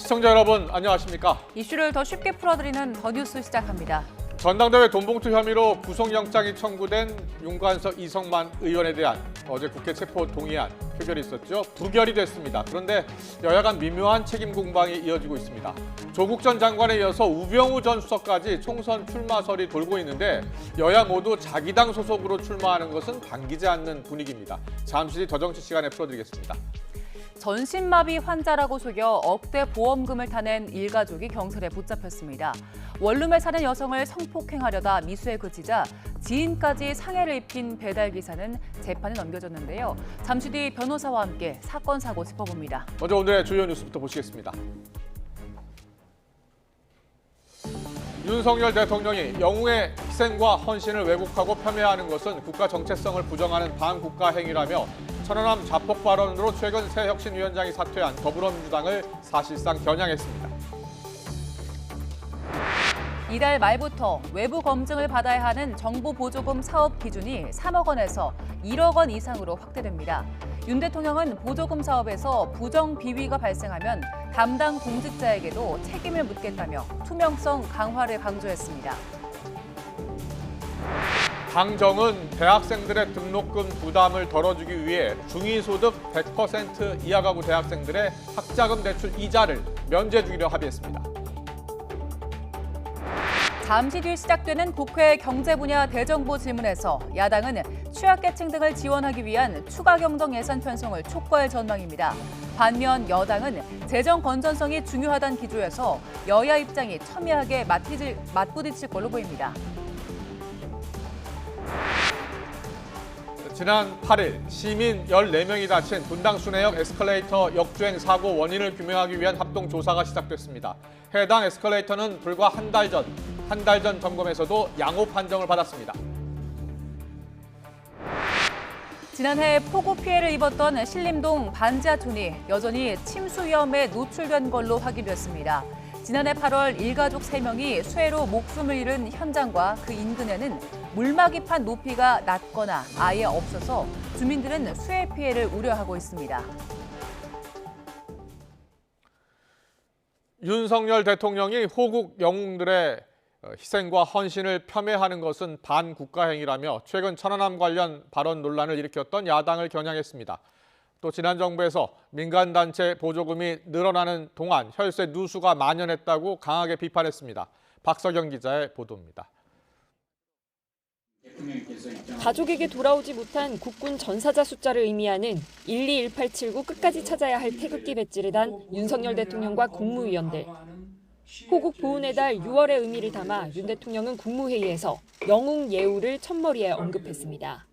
시청자 여러분 안녕하십니까? 이슈를 더 쉽게 풀어드리는 더 뉴스 시작합니다. 전당대회 돈봉투 혐의로 구속영장이 청구된 윤관석, 이성만 의원에 대한 어제 국회 체포 동의안 표결이 있었죠. 부결이 됐습니다. 그런데 여야 간 미묘한 책임 공방이 이어지고 있습니다. 조국 전 장관에 이어서 우병우 전 수석까지 총선 출마설이 돌고 있는데 여야 모두 자기 당 소속으로 출마하는 것은 반기지 않는 분위기입니다. 잠시 뒤 더 정치 시간에 풀어드리겠습니다. 전신마비 환자라고 속여 억대 보험금을 타낸 일가족이 경찰에 붙잡혔습니다. 원룸에 사는 여성을 성폭행하려다 미수에 그치자 지인까지 상해를 입힌 배달기사는 재판에 넘겨졌는데요. 잠시 뒤 변호사와 함께 사건 사고 짚어봅니다. 먼저 오늘의 주요 뉴스부터 보시겠습니다. 윤석열 대통령이 영웅의 희생과 헌신을 왜곡하고 폄훼하는 것은 국가 정체성을 부정하는 반국가 행위라며 천안함 자폭 발언으로 최근 새 혁신위원장이 사퇴한 더불어민주당을 사실상 겨냥했습니다. 이달 말부터 외부 검증을 받아야 하는 정부 보조금 사업 기준이 3억 원에서 1억 원 이상으로 확대됩니다. 윤 대통령은 보조금 사업에서 부정 비위가 발생하면 담당 공직자에게도 책임을 묻겠다며 투명성 강화를 강조했습니다. 당정은 대학생들의 등록금 부담을 덜어주기 위해 중위소득 100% 이하 가구 대학생들의 학자금 대출 이자를 면제 주기로 합의했습니다. 잠시 뒤 시작되는 국회 경제 분야 대정부 질문에서 야당은 취약계층 등을 지원하기 위한 추가 경정 예산 편성을 촉구할 전망입니다. 반면 여당은 재정 건전성이 중요하다는 기조에서 여야 입장이 첨예하게 맞부딪힐 걸로 보입니다. 지난 8일 시민 14명이 다친 분당 순회역 에스컬레이터 역주행 사고 원인을 규명하기 위한 합동 조사가 시작됐습니다. 해당 에스컬레이터는 불과 한 달 전 점검에서도 양호 판정을 받았습니다. 지난해 폭우 피해를 입었던 신림동 반지하촌이 여전히 침수 위험에 노출된 걸로 확인됐습니다. 지난해 8월 일가족 3명이 수해로 목숨을 잃은 현장과 그 인근에는 물막이판 높이가 낮거나 아예 없어서 주민들은 수해 피해를 우려하고 있습니다. 윤석열 대통령이 호국 영웅들의 희생과 헌신을 폄훼하는 것은 반국가 행위라며 최근 천안함 관련 발언 논란을 일으켰던 야당을 겨냥했습니다. 또 지난 정부에서 민간단체 보조금이 늘어나는 동안 혈세 누수가 만연했다고 강하게 비판했습니다. 박석영 기자의 보도입니다. 가족에게 돌아오지 못한 국군 전사자 숫자를 의미하는 121879 끝까지 찾아야 할 태극기 배지를 단 윤석열 대통령과 국무위원들. 호국 보훈의 달 6월의 의미를 담아 윤 대통령은 국무회의에서 영웅 예우를 첫머리에 언급했습니다.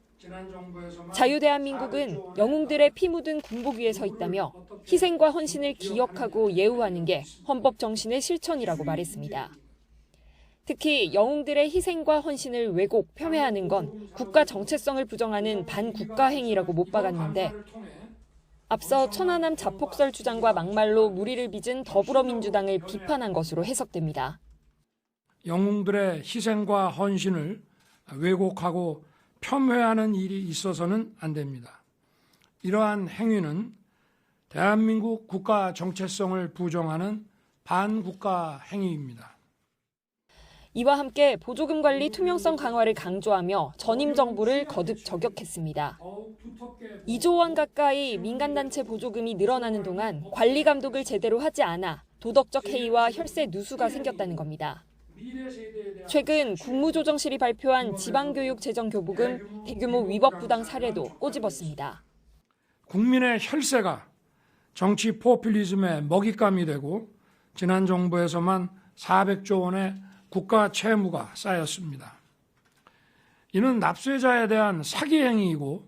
자유대한민국은 영웅들의 피 묻은 군복 위에 서 있다며 희생과 헌신을 기억하고 예우하는 게 헌법 정신의 실천이라고 말했습니다. 특히 영웅들의 희생과 헌신을 왜곡, 폄훼하는 건 국가 정체성을 부정하는 반국가 행위라고 못 박았는데 앞서 천안함 자폭설 주장과 막말로 무리를 빚은 더불어민주당을 비판한 것으로 해석됩니다. 영웅들의 희생과 헌신을 왜곡하고 폄훼하는 일이 있어서는 안 됩니다. 이러한 행위는 대한민국 국가 정체성을 부정하는 반국가 행위입니다. 이와 함께 보조금 관리 투명성 강화를 강조하며 전임 정부를 거듭 저격했습니다. 2조 원 가까이 민간단체 보조금이 늘어나는 동안 관리 감독을 제대로 하지 않아 도덕적 해이와 혈세 누수가 생겼다는 겁니다. 최근 국무조정실이 발표한 지방교육 재정교부금 대규모 위법 부당 사례도 꼬집었습니다. 국민의 혈세가 정치 포퓰리즘의 먹잇감이 되고 지난 정부에서만 400조 원의 국가 채무가 쌓였습니다. 이는 납세자에 대한 사기 행위이고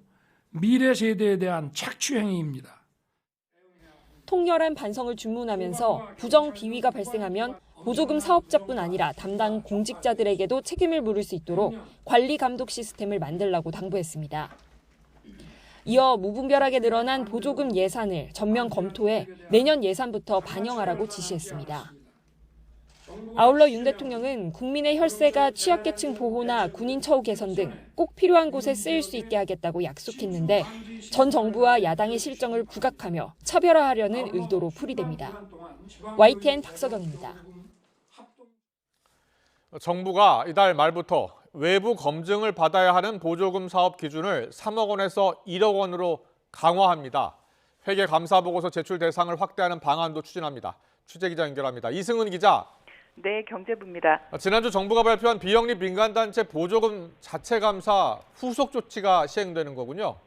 미래 세대에 대한 착취 행위입니다. 통렬한 반성을 주문하면서 부정 비위가 발생하면 보조금 사업자뿐 아니라 담당 공직자들에게도 책임을 물을 수 있도록 관리 감독 시스템을 만들라고 당부했습니다. 이어 무분별하게 늘어난 보조금 예산을 전면 검토해 내년 예산부터 반영하라고 지시했습니다. 아울러 윤 대통령은 국민의 혈세가 취약계층 보호나 군인 처우 개선 등 꼭 필요한 곳에 쓰일 수 있게 하겠다고 약속했는데 전 정부와 야당의 실정을 부각하며 차별화하려는 의도로 풀이됩니다. YTN 박서경입니다. 정부가 이달 말부터 외부 검증을 받아야 하는 보조금 사업 기준을 3억 원에서 1억 원으로 강화합니다. 회계 감사 보고서 제출 대상을 확대하는 방안도 추진합니다. 취재기자 연결합니다. 이승은 기자. 네, 경제부입니다. 지난주 정부가 발표한 비영리 민간단체 보조금 자체 감사 후속 조치가 시행되는 거군요.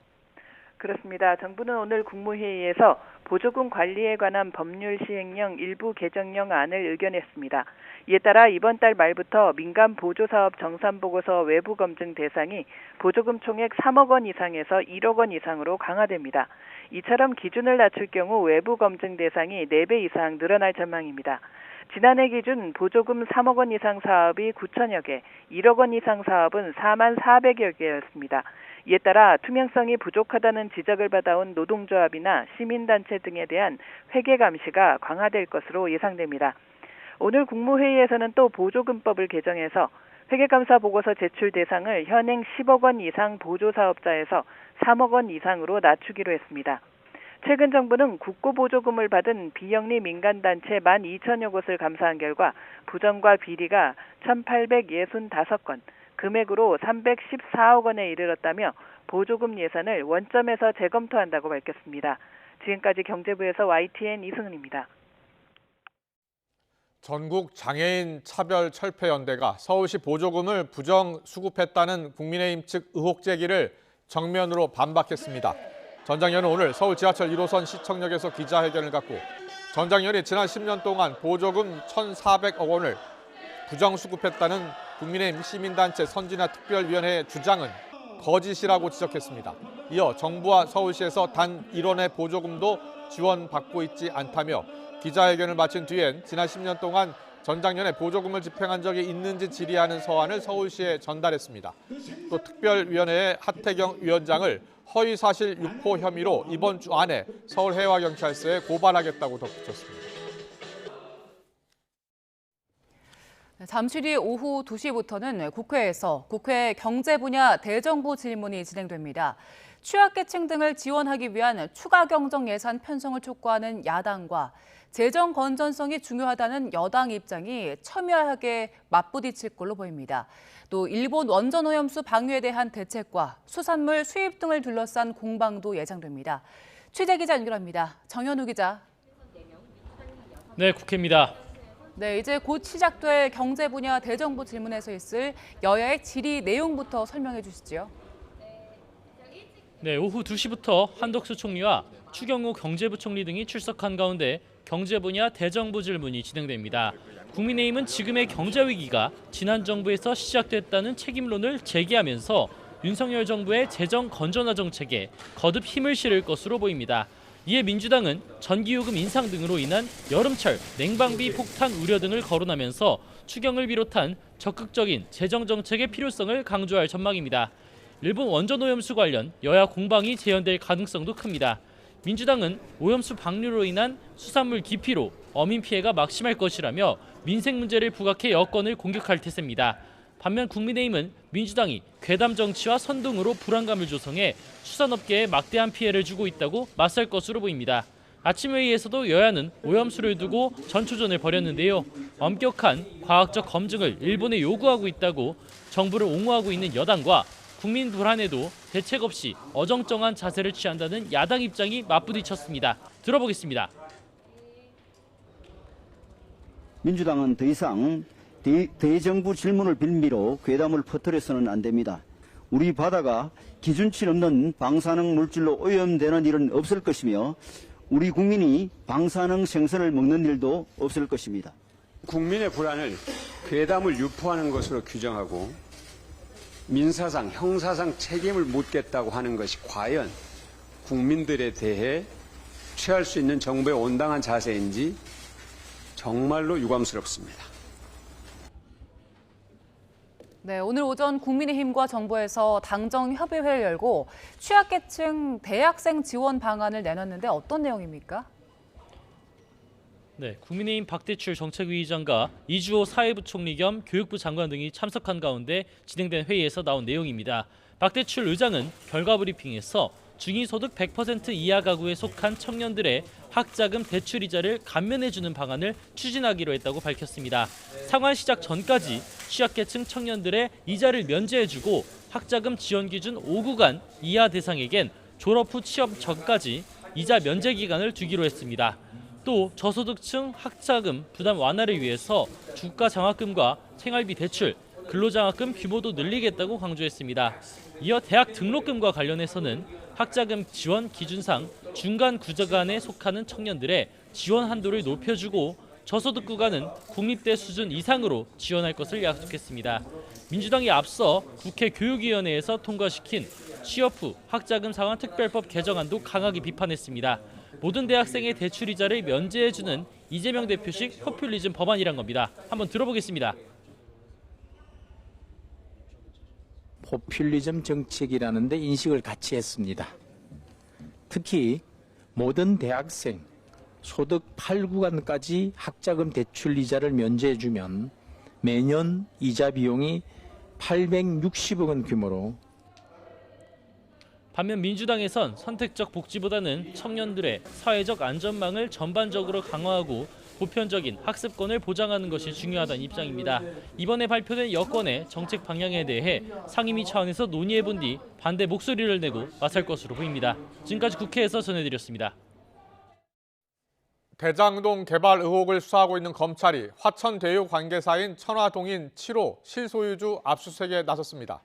그렇습니다. 정부는 오늘 국무회의에서 보조금 관리에 관한 법률 시행령 일부 개정령 안을 의견했습니다. 이에 따라 이번 달 말부터 민간 보조사업 정산보고서 외부 검증 대상이 보조금 총액 3억 원 이상에서 1억 원 이상으로 강화됩니다. 이처럼 기준을 낮출 경우 외부 검증 대상이 4배 이상 늘어날 전망입니다. 지난해 기준 보조금 3억 원 이상 사업이 9천여 개, 1억 원 이상 사업은 4만 400여 개였습니다. 이에 따라 투명성이 부족하다는 지적을 받아온 노동조합이나 시민단체 등에 대한 회계 감시가 강화될 것으로 예상됩니다. 오늘 국무회의에서는 또 보조금법을 개정해서 회계감사 보고서 제출 대상을 현행 10억 원 이상 보조사업자에서 3억 원 이상으로 낮추기로 했습니다. 최근 정부는 국고보조금을 받은 비영리 민간단체 12,000여 곳을 감사한 결과 부정과 비리가 1,865건, 금액으로 314억 원에 이르렀다며 보조금 예산을 원점에서 재검토한다고 밝혔습니다. 지금까지 경제부에서 YTN 이승은입니다. 전국 장애인 차별철폐연대가 서울시 보조금을 부정 수급했다는 국민의힘 측 의혹 제기를 정면으로 반박했습니다. 전 장현은 오늘 서울 지하철 1호선 시청역에서 기자회견을 갖고 전 장현이 지난 10년 동안 보조금 1,400억 원을 부정 수급했다는 국민의힘 시민단체 선진화특별위원회의 주장은 거짓이라고 지적했습니다. 이어 정부와 서울시에서 단 1원의 보조금도 지원받고 있지 않다며 기자회견을 마친 뒤엔 지난 10년 동안 전 장년에 보조금을 집행한 적이 있는지 질의하는 서한을 서울시에 전달했습니다. 또 특별위원회의 하태경 위원장을 허위사실 유포 혐의로 이번 주 안에 서울해와경찰서에 고발하겠다고 덧붙였습니다. 잠시 뒤 오후 2시부터는 국회에서 국회 경제 분야 대정부 질문이 진행됩니다. 취약계층 등을 지원하기 위한 추가 경정 예산 편성을 촉구하는 야당과 재정 건전성이 중요하다는 여당 입장이 첨예하게 맞부딪힐 걸로 보입니다. 또 일본 원전 오염수 방류에 대한 대책과 수산물 수입 등을 둘러싼 공방도 예상됩니다. 취재기자 연결합니다. 정현우 기자. 네, 국회입니다. 네, 이제 곧 시작될 경제 분야 대정부 질문에서 있을 여야의 질의 내용부터 설명해 주시죠. 네, 오후 2시부터 한덕수 총리와 추경호 경제부총리 등이 출석한 가운데 경제 분야 대정부 질문이 진행됩니다. 국민의힘은 지금의 경제 위기가 지난 정부에서 시작됐다는 책임론을 제기하면서 윤석열 정부의 재정 건전화 정책에 거듭 힘을 실을 것으로 보입니다. 이에 민주당은 전기요금 인상 등으로 인한 여름철 냉방비 폭탄 우려 등을 거론하면서 추경을 비롯한 적극적인 재정 정책의 필요성을 강조할 전망입니다. 일본 원전 오염수 관련 여야 공방이 재현될 가능성도 큽니다. 민주당은 오염수 방류로 인한 수산물 기피로 어민 피해가 막심할 것이라며 민생 문제를 부각해 여권을 공격할 태세입니다. 반면 국민의힘은 민주당이 괴담 정치와 선동으로 불안감을 조성해 수산업계에 막대한 피해를 주고 있다고 맞설 것으로 보입니다. 아침 회의에서도 여야는 오염수를 두고 전초전을 벌였는데요. 엄격한 과학적 검증을 일본에 요구하고 있다고 정부를 옹호하고 있는 여당과 국민 불안에도 대책 없이 어정쩡한 자세를 취한다는 야당 입장이 맞부딪혔습니다. 들어보겠습니다. 민주당은 더 이상 대정부 질문을 빌미로 괴담을 퍼뜨려서는 안 됩니다. 우리 바다가 기준치 넘는 방사능 물질로 오염되는 일은 없을 것이며 우리 국민이 방사능 생선을 먹는 일도 없을 것입니다. 국민의 불안을 괴담을 유포하는 것으로 규정하고 민사상, 형사상 책임을 묻겠다고 하는 것이 과연 국민들에 대해 취할 수 있는 정부의 온당한 자세인지 정말로 유감스럽습니다. 네, 오늘 오전 국민의힘과 정부에서 당정 협의회를 열고 취약계층 대학생 지원 방안을 내놨는데 어떤 내용입니까? 네, 국민의힘 박대출 정책위의장과 이주호 사회부총리 겸 교육부 장관 등이 참석한 가운데 진행된 회의에서 나온 내용입니다. 박대출 의장은 결과 브리핑에서 중위소득 100% 이하 가구에 속한 청년들의 학자금 대출이자를 감면해주는 방안을 추진하기로 했다고 밝혔습니다. 상환 시작 전까지 취약계층 청년들의 이자를 면제해주고 학자금 지원 기준 5구간 이하 대상에겐 졸업 후 취업 전까지 이자 면제 기간을 두기로 했습니다. 또 저소득층 학자금 부담 완화를 위해서 주가 장학금과 생활비 대출, 근로장학금 규모도 늘리겠다고 강조했습니다. 이어 대학 등록금과 관련해서는 학자금 지원 기준상 중간 구간에 속하는 청년들의 지원 한도를 높여주고 저소득 구간은 국립대 수준 이상으로 지원할 것을 약속했습니다. 민주당이 앞서 국회 교육위원회에서 통과시킨 취업 후 학자금 상환 특별법 개정안도 강하게 비판했습니다. 모든 대학생의 대출이자를 면제해주는 이재명 대표식 포퓰리즘 법안이란 겁니다. 한번 들어보겠습니다. 포퓰리즘 정책이라는 데 인식을 같이 했습니다. 특히 모든 대학생 소득 8구간까지 학자금 대출 이자를 면제해주면 매년 이자 비용이 860억 원 규모로 반면 민주당에선 선택적 복지보다는 청년들의 사회적 안전망을 전반적으로 강화하고 보편적인 학습권을 보장하는 것이 중요하다는 입장입니다. 이번에 발표된 여권의 정책 방향에 대해 상임위 차원에서 논의해본 뒤 반대 목소리를 내고 나설 것으로 보입니다. 지금까지 국회에서 전해드렸습니다. 대장동 개발 의혹을 수사하고 있는 검찰이 화천대유 관계사인 천화동인 7호 실소유주 압수수색에 나섰습니다.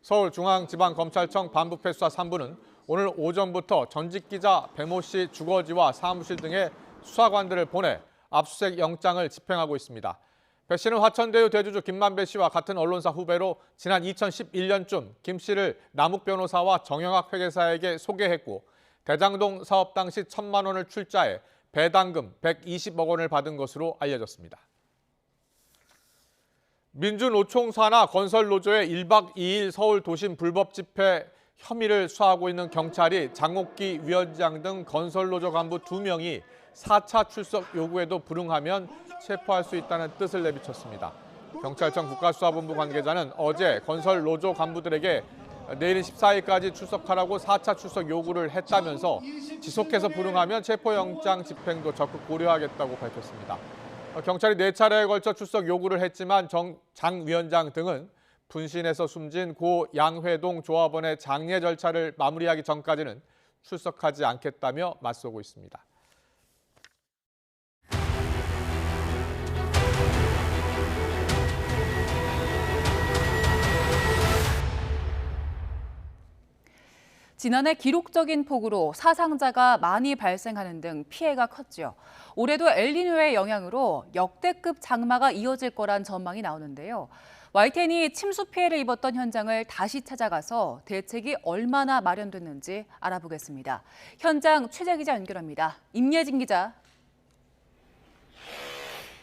서울중앙지방검찰청 반부패 수사 3부는 오늘 오전부터 전직 기자 배모 씨 주거지와 사무실 등의 수사관들을 보내 압수수색 영장을 집행하고 있습니다. 배 씨는 화천대유 대주주 김만배 씨와 같은 언론사 후배로 지난 2011년쯤 김 씨를 남욱 변호사와 정영학 회계사에게 소개했고 대장동 사업 당시 1,000만 원을 출자해 배당금 120억 원을 받은 것으로 알려졌습니다. 민주노총 산하 건설노조의 1박 2일 서울 도심 불법 집회 혐의를 수사하고 있는 경찰이 장옥기 위원장 등 건설노조 간부 2명이 4차 출석 요구에도 불응하면 체포할 수 있다는 뜻을 내비쳤습니다. 경찰청 국가수사본부 관계자는 어제 건설노조 간부들에게 내일인 14일까지 출석하라고 4차 출석 요구를 했다면서 지속해서 불응하면 체포영장 집행도 적극 고려하겠다고 밝혔습니다. 경찰이 4차례에 걸쳐 출석 요구를 했지만 장 위원장 등은 분신해서 숨진 고 양회동 조합원의 장례 절차를 마무리하기 전까지는 출석하지 않겠다며 맞서고 있습니다. 지난해 기록적인 폭우로 사상자가 많이 발생하는 등 피해가 컸죠. 올해도 엘니뇨의 영향으로 역대급 장마가 이어질 거란 전망이 나오는데요. YTN이 침수 피해를 입었던 현장을 다시 찾아가서 대책이 얼마나 마련됐는지 알아보겠습니다. 현장 취재 기자 연결합니다. 임예진 기자.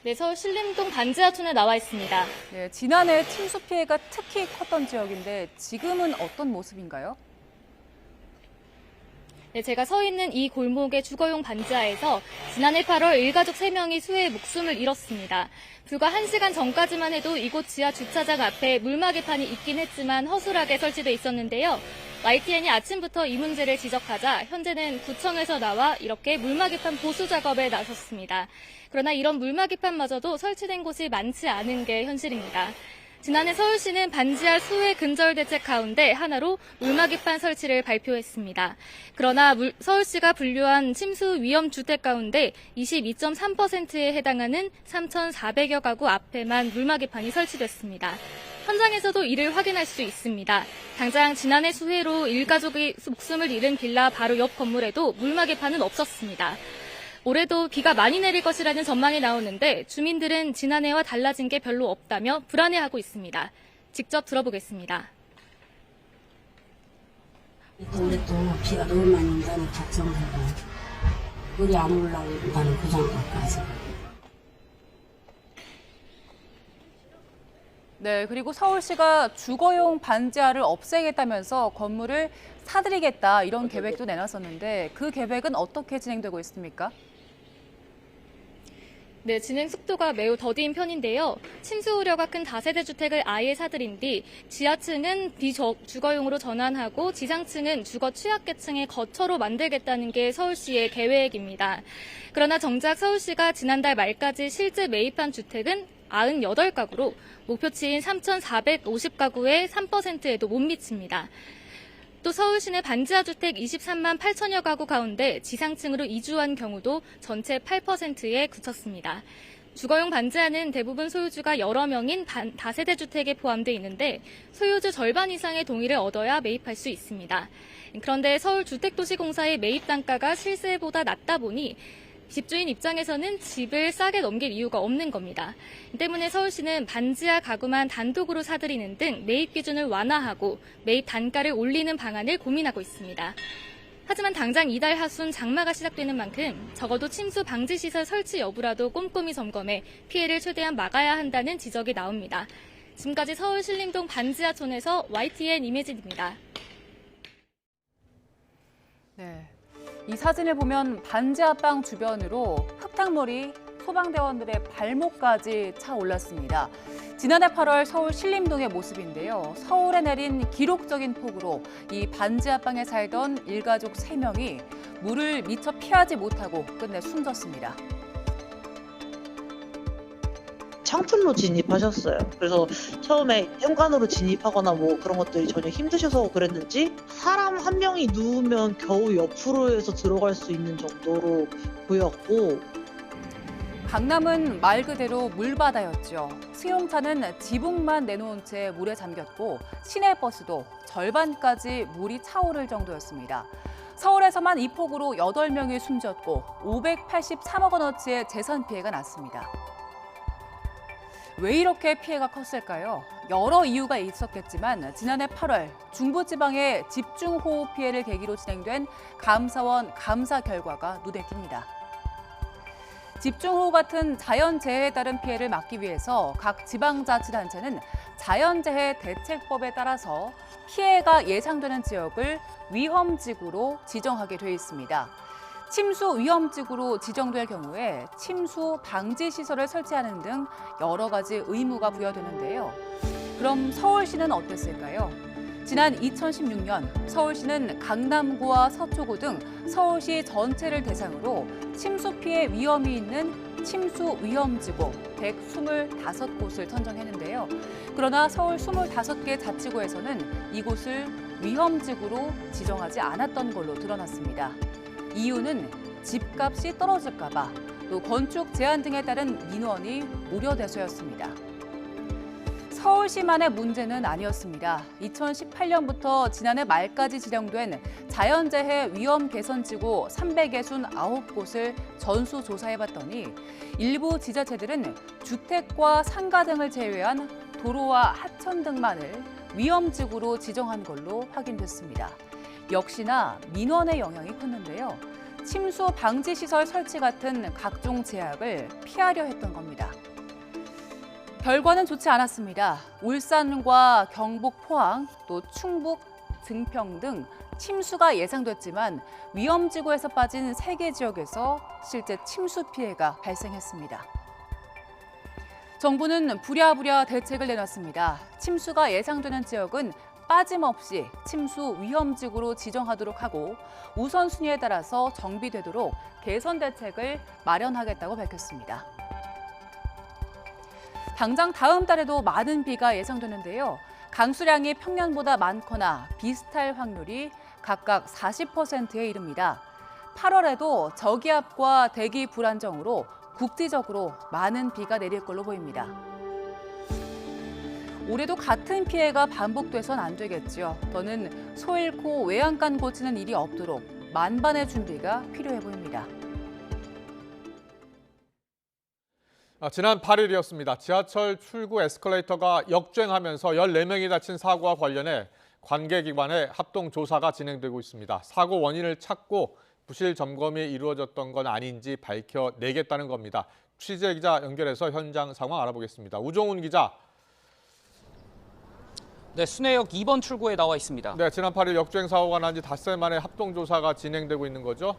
네, 서울 신림동 반지하촌에 나와 있습니다. 네, 지난해 침수 피해가 특히 컸던 지역인데 지금은 어떤 모습인가요? 네, 제가 서 있는 이 골목의 주거용 반지하에서 지난해 8월 일가족 3명이 수해에 목숨을 잃었습니다. 불과 1시간 전까지만 해도 이곳 지하 주차장 앞에 물막 개판이 있긴 했지만 허술하게 설치돼 있었는데요. YTN이 아침부터 이 문제를 지적하자 현재는 구청에서 나와 이렇게 물막 개판 보수 작업에 나섰습니다. 그러나 이런 물막 개판마저도 설치된 곳이 많지 않은 게 현실입니다. 지난해 서울시는 반지하 수해 근절 대책 가운데 하나로 물막 개판 설치를 발표했습니다. 그러나 서울시가 분류한 침수 위험 주택 가운데 22.3%에 해당하는 3,400여 가구 앞에만 물막 개판이 설치됐습니다. 현장에서도 이를 확인할 수 있습니다. 당장 지난해 수해로 일가족이 목숨을 잃은 빌라 바로 옆 건물에도 물막 개판은 없었습니다. 올해도 비가 많이 내릴 것이라는 전망이 나오는데 주민들은 지난해와 달라진 게 별로 없다며 불안해하고 있습니다. 직접 들어보겠습니다. 올해도 비가 너무 많이 온다는 걱정되고 물이 안 올라온다는 부담까지. 네, 그리고 서울시가 주거용 반지하를 없애겠다면서 건물을 사들이겠다 이런 계획도 내놨었는데 그 계획은 어떻게 진행되고 있습니까? 네, 진행 속도가 매우 더딘 편인데요. 침수 우려가 큰 다세대 주택을 아예 사들인 뒤 지하층은 비주거용으로 전환하고 지상층은 주거 취약계층의 거처로 만들겠다는 게 서울시의 계획입니다. 그러나 정작 서울시가 지난달 말까지 실제 매입한 주택은 98가구로 목표치인 3,450가구의 3%에도 못 미칩니다. 또 서울시내 반지하 주택 23만 8천여 가구 가운데 지상층으로 이주한 경우도 전체 8%에 그쳤습니다. 주거용 반지하는 대부분 소유주가 여러 명인 다세대 주택에 포함되어 있는데 소유주 절반 이상의 동의를 얻어야 매입할 수 있습니다. 그런데 서울주택도시공사의 매입 단가가 실세보다 낮다 보니 집주인 입장에서는 집을 싸게 넘길 이유가 없는 겁니다. 때문에 서울시는 반지하 가구만 단독으로 사들이는 등 매입 기준을 완화하고 매입 단가를 올리는 방안을 고민하고 있습니다. 하지만 당장 이달 하순 장마가 시작되는 만큼 적어도 침수 방지 시설 설치 여부라도 꼼꼼히 점검해 피해를 최대한 막아야 한다는 지적이 나옵니다. 지금까지 서울 신림동 반지하촌에서 YTN 임혜진입니다. 네. 이 사진을 보면 반지하방 주변으로 흙탕물이 소방대원들의 발목까지 차올랐습니다. 지난해 8월 서울 신림동의 모습인데요. 서울에 내린 기록적인 폭우로 이 반지하방에 살던 일가족 3명이 물을 미처 피하지 못하고 끝내 숨졌습니다. 창틀로 진입하셨어요. 그래서 처음에 현관으로 진입하거나 뭐 그런 것들이 전혀 힘드셔서 그랬는지 사람 한 명이 누우면 겨우 옆으로 해서 들어갈 수 있는 정도로 보였고, 강남은 말 그대로 물바다였죠. 승용차는 지붕만 내놓은 채 물에 잠겼고 시내버스도 절반까지 물이 차오를 정도였습니다. 서울에서만 이 폭우로 8명이 숨졌고 583억 원어치의 재산 피해가 났습니다. 왜 이렇게 피해가 컸을까요? 여러 이유가 있었겠지만 지난해 8월 중부지방의 집중호우 피해를 계기로 진행된 감사원 감사 결과가 눈에 띕니다. 집중호우 같은 자연재해에 따른 피해를 막기 위해서 각 지방자치단체는 자연재해 대책법에 따라서 피해가 예상되는 지역을 위험지구로 지정하게 돼 있습니다. 침수 위험지구로 지정될 경우에 침수 방지 시설을 설치하는 등 여러 가지 의무가 부여되는데요. 그럼 서울시는 어땠을까요? 지난 2016년 서울시는 강남구와 서초구 등 서울시 전체를 대상으로 침수 피해 위험이 있는 침수 위험지구 125곳을 선정했는데요. 그러나 서울 25개 자치구에서는 이곳을 위험지구로 지정하지 않았던 걸로 드러났습니다. 이유는 집값이 떨어질까 봐, 또 건축 제한 등에 따른 민원이 우려돼서였습니다. 서울시만의 문제는 아니었습니다. 2018년부터 지난해 말까지 지정된 자연재해 위험 개선지구 369곳을 전수조사해봤더니 일부 지자체들은 주택과 상가 등을 제외한 도로와 하천 등만을 위험지구로 지정한 걸로 확인됐습니다. 역시나 민원의 영향이 컸는데요. 침수 방지 시설 설치 같은 각종 제약을 피하려 했던 겁니다. 결과는 좋지 않았습니다. 울산과 경북 포항, 또 충북 증평 등 침수가 예상됐지만 위험지구에서 빠진 3개 지역에서 실제 침수 피해가 발생했습니다. 정부는 부랴부랴 대책을 내놨습니다. 침수가 예상되는 지역은 빠짐없이 침수 위험지구로 지정하도록 하고 우선순위에 따라서 정비되도록 개선 대책을 마련하겠다고 밝혔습니다. 당장 다음 달에도 많은 비가 예상되는데요. 강수량이 평년보다 많거나 비슷할 확률이 각각 40%에 이릅니다. 8월에도 저기압과 대기 불안정으로 국지적으로 많은 비가 내릴 걸로 보입니다. 올해도 같은 피해가 반복돼선 안 되겠죠. 더는 소 잃고 외양간 고치는 일이 없도록 만반의 준비가 필요해 보입니다. 지난 8일이었습니다. 지하철 출구 에스컬레이터가 역주행하면서 14명이 다친 사고와 관련해 관계기관의 합동조사가 진행되고 있습니다. 사고 원인을 찾고 부실 점검이 이루어졌던 건 아닌지 밝혀내겠다는 겁니다. 취재기자 연결해서 현장 상황 알아보겠습니다. 우종훈 기자. 네, 순회역 2번 출구에 나와 있습니다. 네, 지난 8일 역주행 사고가 난 지 닷새 만에 합동조사가 진행되고 있는 거죠?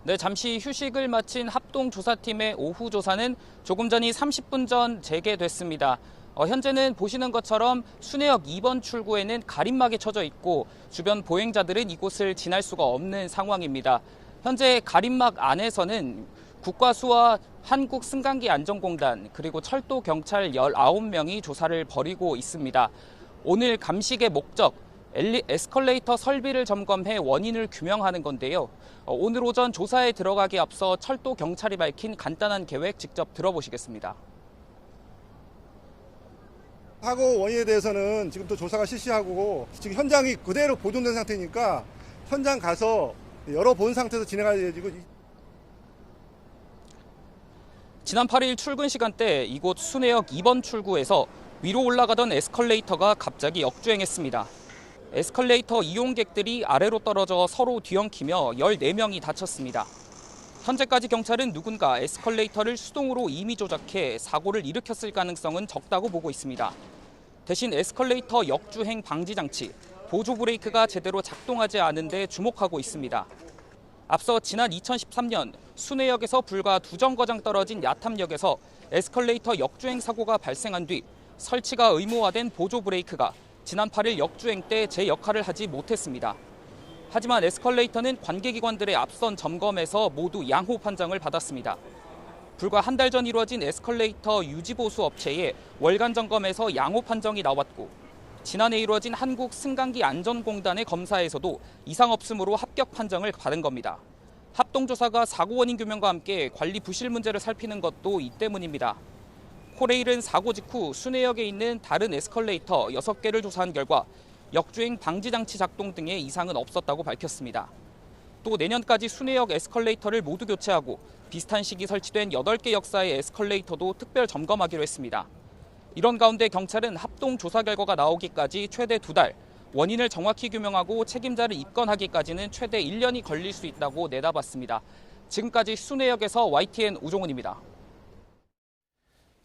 네, 잠시 휴식을 마친 합동조사팀의 오후 조사는 조금 전이 30분 전 재개됐습니다. 현재는 보시는 것처럼 순회역 2번 출구에는 가림막이 쳐져 있고 주변 보행자들은 이곳을 지날 수가 없는 상황입니다. 현재 가림막 안에서는 국과수와 한국승강기안전공단 그리고 철도경찰 19명이 조사를 벌이고 있습니다. 오늘 감식의 목적, 에스컬레이터 설비를 점검해 원인을 규명하는 건데요. 오늘 오전 조사에 들어가기 앞서 철도경찰이 밝힌 간단한 계획 직접 들어보시겠습니다. 사고 원인에 대해서는 지금 또 조사가 실시하고 지금 현장이 그대로 보존된 상태니까 현장 가서 열어본 상태에서 진행할 예정이고. 지난 8일 출근 시간대 이곳 순회역 2번 출구에서 위로 올라가던 에스컬레이터가 갑자기 역주행했습니다. 에스컬레이터 이용객들이 아래로 떨어져 서로 뒤엉키며 14명이 다쳤습니다. 현재까지 경찰은 누군가 에스컬레이터를 수동으로 임의 조작해 사고를 일으켰을 가능성은 적다고 보고 있습니다. 대신 에스컬레이터 역주행 방지 장치, 보조 브레이크가 제대로 작동하지 않은 데 주목하고 있습니다. 앞서 지난 2013년 순회역에서 불과 2정거장 떨어진 야탐역에서 에스컬레이터 역주행 사고가 발생한 뒤 설치가 의무화된 보조 브레이크가 지난 8일 역주행 때 제 역할을 하지 못했습니다. 하지만 에스컬레이터는 관계기관들의 앞선 점검에서 모두 양호 판정을 받았습니다. 불과 한 달 전 이루어진 에스컬레이터 유지보수 업체의 월간 점검에서 양호 판정이 나왔고 지난해 이루어진 한국승강기안전공단의 검사에서도 이상 없음으로 합격 판정을 받은 겁니다. 합동조사가 사고 원인 규명과 함께 관리 부실 문제를 살피는 것도 이 때문입니다. 코레일은 사고 직후 순회역에 있는 다른 에스컬레이터 6개를 조사한 결과 역주행 방지 장치 작동 등의 이상은 없었다고 밝혔습니다. 또 내년까지 순회역 에스컬레이터를 모두 교체하고 비슷한 시기 설치된 8개 역사의 에스컬레이터도 특별 점검하기로 했습니다. 이런 가운데 경찰은 합동 조사 결과가 나오기까지 최대 2달, 원인을 정확히 규명하고 책임자를 입건하기까지는 최대 1년이 걸릴 수 있다고 내다봤습니다. 지금까지 순회역에서 YTN 우종훈입니다.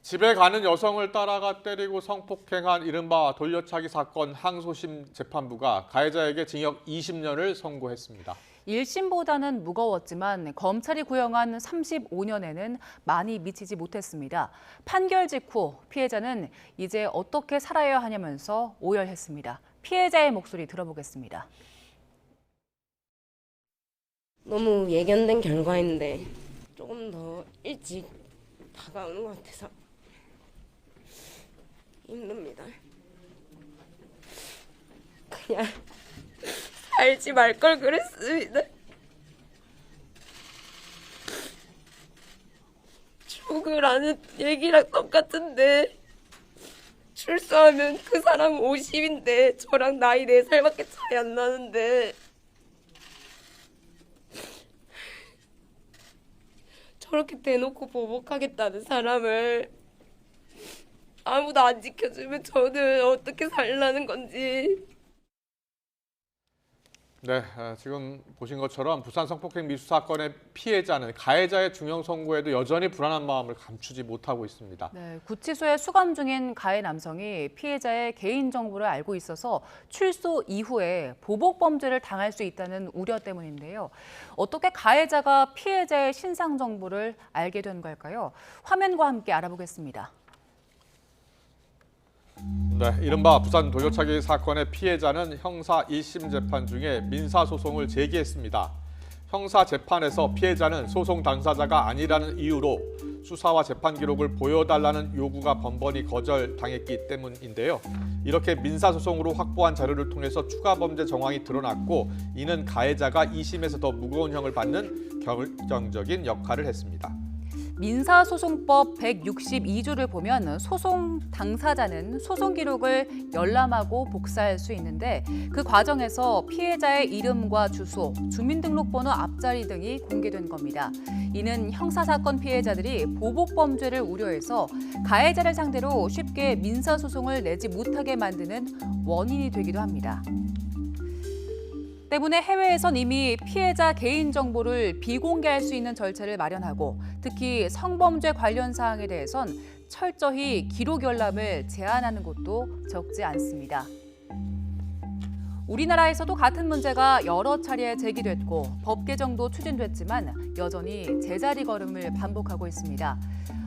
집에 가는 여성을 따라가 때리고 성폭행한 이른바 돌려차기 사건 항소심 재판부가 가해자에게 징역 20년을 선고했습니다. 1심보다는 무거웠지만 검찰이 구형한 35년에는 많이 미치지 못했습니다. 판결 직후 피해자는 이제 어떻게 살아야 하냐면서 오열했습니다. 피해자의 목소리 들어보겠습니다. 너무 예견된 결과인데 조금 더 일찍 다가오는 것 같아서 힘듭니다. 그냥 살지 말 걸 그랬습니다. 죽으라는 얘기랑 똑같은데 출소하면 그 사람 50인데 저랑 나이 4살밖에 차이 안 나는데 저렇게 대놓고 보복하겠다는 사람을 아무도 안 지켜주면 저는 어떻게 살라는 건지. 네, 지금 보신 것처럼 부산 성폭행 미수 사건의 피해자는 가해자의 중형 선고에도 여전히 불안한 마음을 감추지 못하고 있습니다. 네, 구치소에 수감 중인 가해 남성이 피해자의 개인 정보를 알고 있어서 출소 이후에 보복 범죄를 당할 수 있다는 우려 때문인데요. 어떻게 가해자가 피해자의 신상 정보를 알게 된 걸까요? 화면과 함께 알아보겠습니다. 네, 이른바 부산 돌려차기 사건의 피해자는 형사 1심 재판 중에 민사소송을 제기했습니다. 형사 재판에서 피해자는 소송 당사자가 아니라는 이유로 수사와 재판 기록을 보여달라는 요구가 번번이 거절당했기 때문인데요. 이렇게 민사소송으로 확보한 자료를 통해서 추가 범죄 정황이 드러났고 이는 가해자가 2심에서 더 무거운 형을 받는 결정적인 역할을 했습니다. 민사소송법 162조를 보면 소송 당사자는 소송 기록을 열람하고 복사할 수 있는데 그 과정에서 피해자의 이름과 주소, 주민등록번호 앞자리 등이 공개된 겁니다. 이는 형사사건 피해자들이 보복범죄를 우려해서 가해자를 상대로 쉽게 민사소송을 내지 못하게 만드는 원인이 되기도 합니다. 때문에 해외에선 이미 피해자 개인정보를 비공개할 수 있는 절차를 마련하고 특히 성범죄 관련 사항에 대해선 철저히 기록 열람을 제한하는 곳도 적지 않습니다. 우리나라에서도 같은 문제가 여러 차례 제기됐고 법 개정도 추진됐지만 여전히 제자리 걸음을 반복하고 있습니다.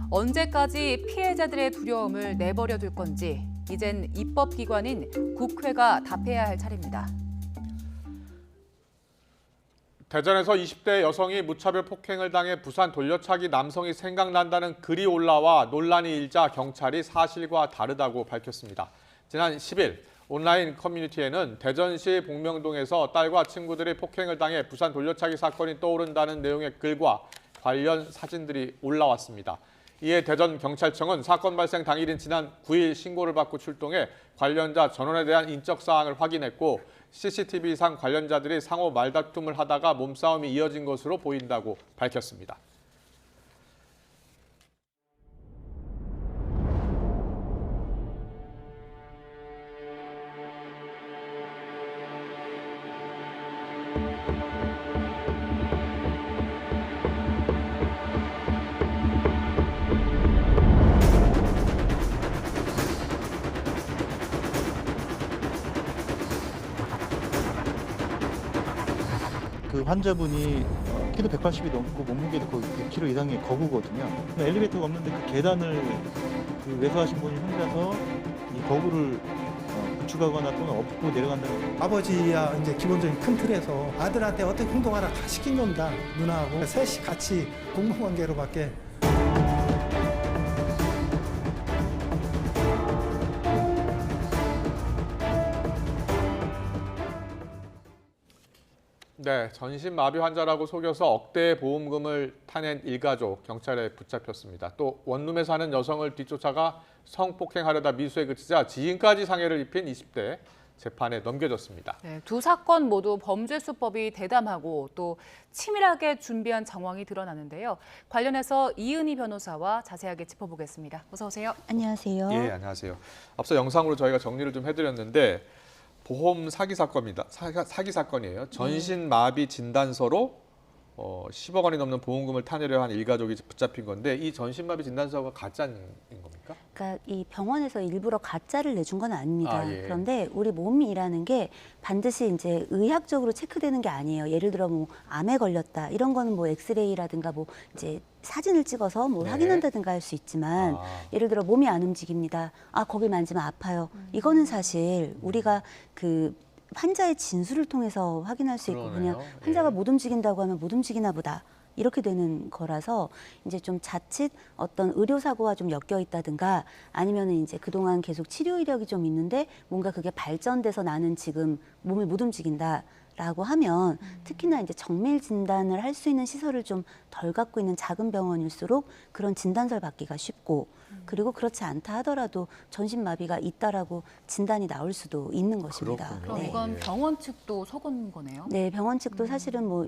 언제까지 피해자들의 두려움을 내버려 둘 건지 이젠 입법기관인 국회가 답해야 할 차례입니다. 대전에서 20대 여성이 무차별 폭행을 당해 부산 돌려차기 남성이 생각난다는 글이 올라와 논란이 일자 경찰이 사실과 다르다고 밝혔습니다. 지난 10일 온라인 커뮤니티에는 대전시 복명동에서 딸과 친구들이 폭행을 당해 부산 돌려차기 사건이 떠오른다는 내용의 글과 관련 사진들이 올라왔습니다. 이에 대전경찰청은 사건 발생 당일인 지난 9일 신고를 받고 출동해 관련자 전원에 대한 인적 사항을 확인했고 CCTV상 관련자들이 상호 말다툼을 하다가 몸싸움이 이어진 것으로 보인다고 밝혔습니다. 그 환자분이 키도 180이 넘고 몸무게도 거의 100kg 이상의 거구거든요. 엘리베이터가 없는데 그 계단을 그 외소하신 분이 혼자서 이 거구를 구축하거나 또는 업고 내려간다는. 아버지야 이제 기본적인 큰 틀에서 아들한테 어떻게 행동하라 다 시킨 겁니다. 누나하고 셋이 같이 공무관계로밖에. 네, 전신마비 환자라고 속여서 억대의 보험금을 타낸 일가족 경찰에 붙잡혔습니다. 또 원룸에 사는 여성을 뒤쫓아가 성폭행하려다 미수에 그치자 지인까지 상해를 입힌 20대 재판에 넘겨졌습니다. 네, 두 사건 모두 범죄 수법이 대담하고 또 치밀하게 준비한 정황이 드러나는데요. 관련해서 이은희 변호사와 자세하게 짚어보겠습니다. 어서 오세요. 안녕하세요. 예, 안녕하세요. 앞서 영상으로 저희가 정리를 좀 해드렸는데 보험 사기 사건입니다. 사기 사건이에요. 전신마비 진단서로 10억 원이 넘는 보험금을 타내려 한 일가족이 붙잡힌 건데 이 전신마비 진단서가 가짜인 겁니까? 그러니까 이 병원에서 일부러 가짜를 내준 건 아닙니다. 아, 예. 그런데 우리 몸이라는 게 반드시 이제 의학적으로 체크되는 게 아니에요. 예를 들어 뭐 암에 걸렸다 이런 거는 뭐 엑스레이라든가 뭐 이제 사진을 찍어서 뭐 네. 확인한다든가 할 수 있지만 예를 들어 몸이 안 움직입니다. 아 거기 만지면 아파요. 이거는 사실 우리가 그 환자의 진술을 통해서 확인할 수 있고 그러네요. 그냥 환자가 못 움직인다고 하면 못 움직이나 보다. 이렇게 되는 거라서 이제 좀 자칫 어떤 의료 사고와 좀 엮여 있다든가 아니면은 이제 그동안 계속 치료 이력이 좀 있는데 뭔가 그게 발전돼서 나는 지금 몸을 못 움직인다라고 하면 특히나 이제 정밀 진단을 할 수 있는 시설을 좀 덜 갖고 있는 작은 병원일수록 그런 진단서를 받기가 쉽고 그리고 그렇지 않다 하더라도 전신마비가 있다라고 진단이 나올 수도 있는 것입니다. 그럼 이건 병원 측도 속은 거네요? 네, 병원 측도 사실은 뭐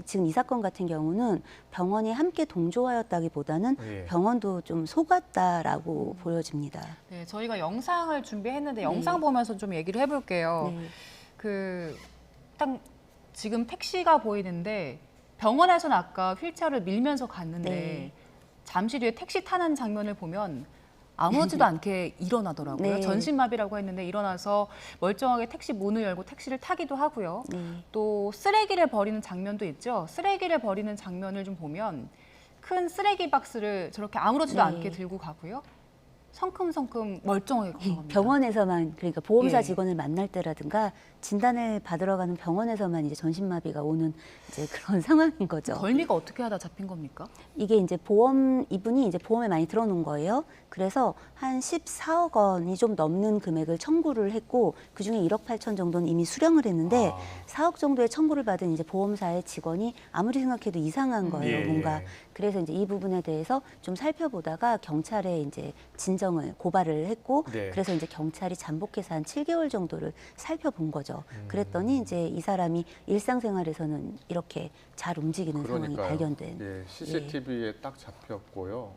지금 이 사건 같은 경우는 병원이 함께 동조하였다기보다는 병원도 좀 속았다라고 보여집니다. 네, 저희가 영상을 준비했는데 영상 보면서 좀 얘기를 해볼게요. 딱 지금 택시가 보이는데 병원에서는 아까 휠체어를 밀면서 갔는데 잠시 뒤에 택시 타는 장면을 보면 아무렇지도 않게 일어나더라고요. 네. 전신마비라고 했는데 일어나서 멀쩡하게 택시 문을 열고 택시를 타기도 하고요. 또 쓰레기를 버리는 장면도 있죠. 쓰레기를 버리는 장면을 좀 보면 큰 쓰레기 박스를 저렇게 아무렇지도 않게 들고 가고요. 성큼성큼 멀쩡하게 걸어갑니다. 병원에서만 그러니까 보험사 직원을 만날 때라든가 진단을 받으러 가는 병원에서만 이제 전신마비가 오는 이제 그런 상황인 거죠. 덜미가 어떻게 하다 잡힌 겁니까? 이게 이제 이분이 이제 보험에 많이 들어놓은 거예요. 그래서 한 14억 원이 좀 넘는 금액을 청구를 했고 그중에 1억 8천 정도는 이미 수령을 했는데 4억 정도의 청구를 받은 이제 보험사의 직원이 아무리 생각해도 이상한 거예요. 뭔가 그래서 이제 이 부분에 대해서 좀 살펴보다가 경찰에 이제 고발을 했고 그래서 이제 경찰이 잠복해서 한 7개월 정도를 살펴본 거죠. 그랬더니 이제 이 사람이 일상생활에서는 이렇게 잘 움직이는 상황이 발견된. CCTV에 딱 잡혔고요.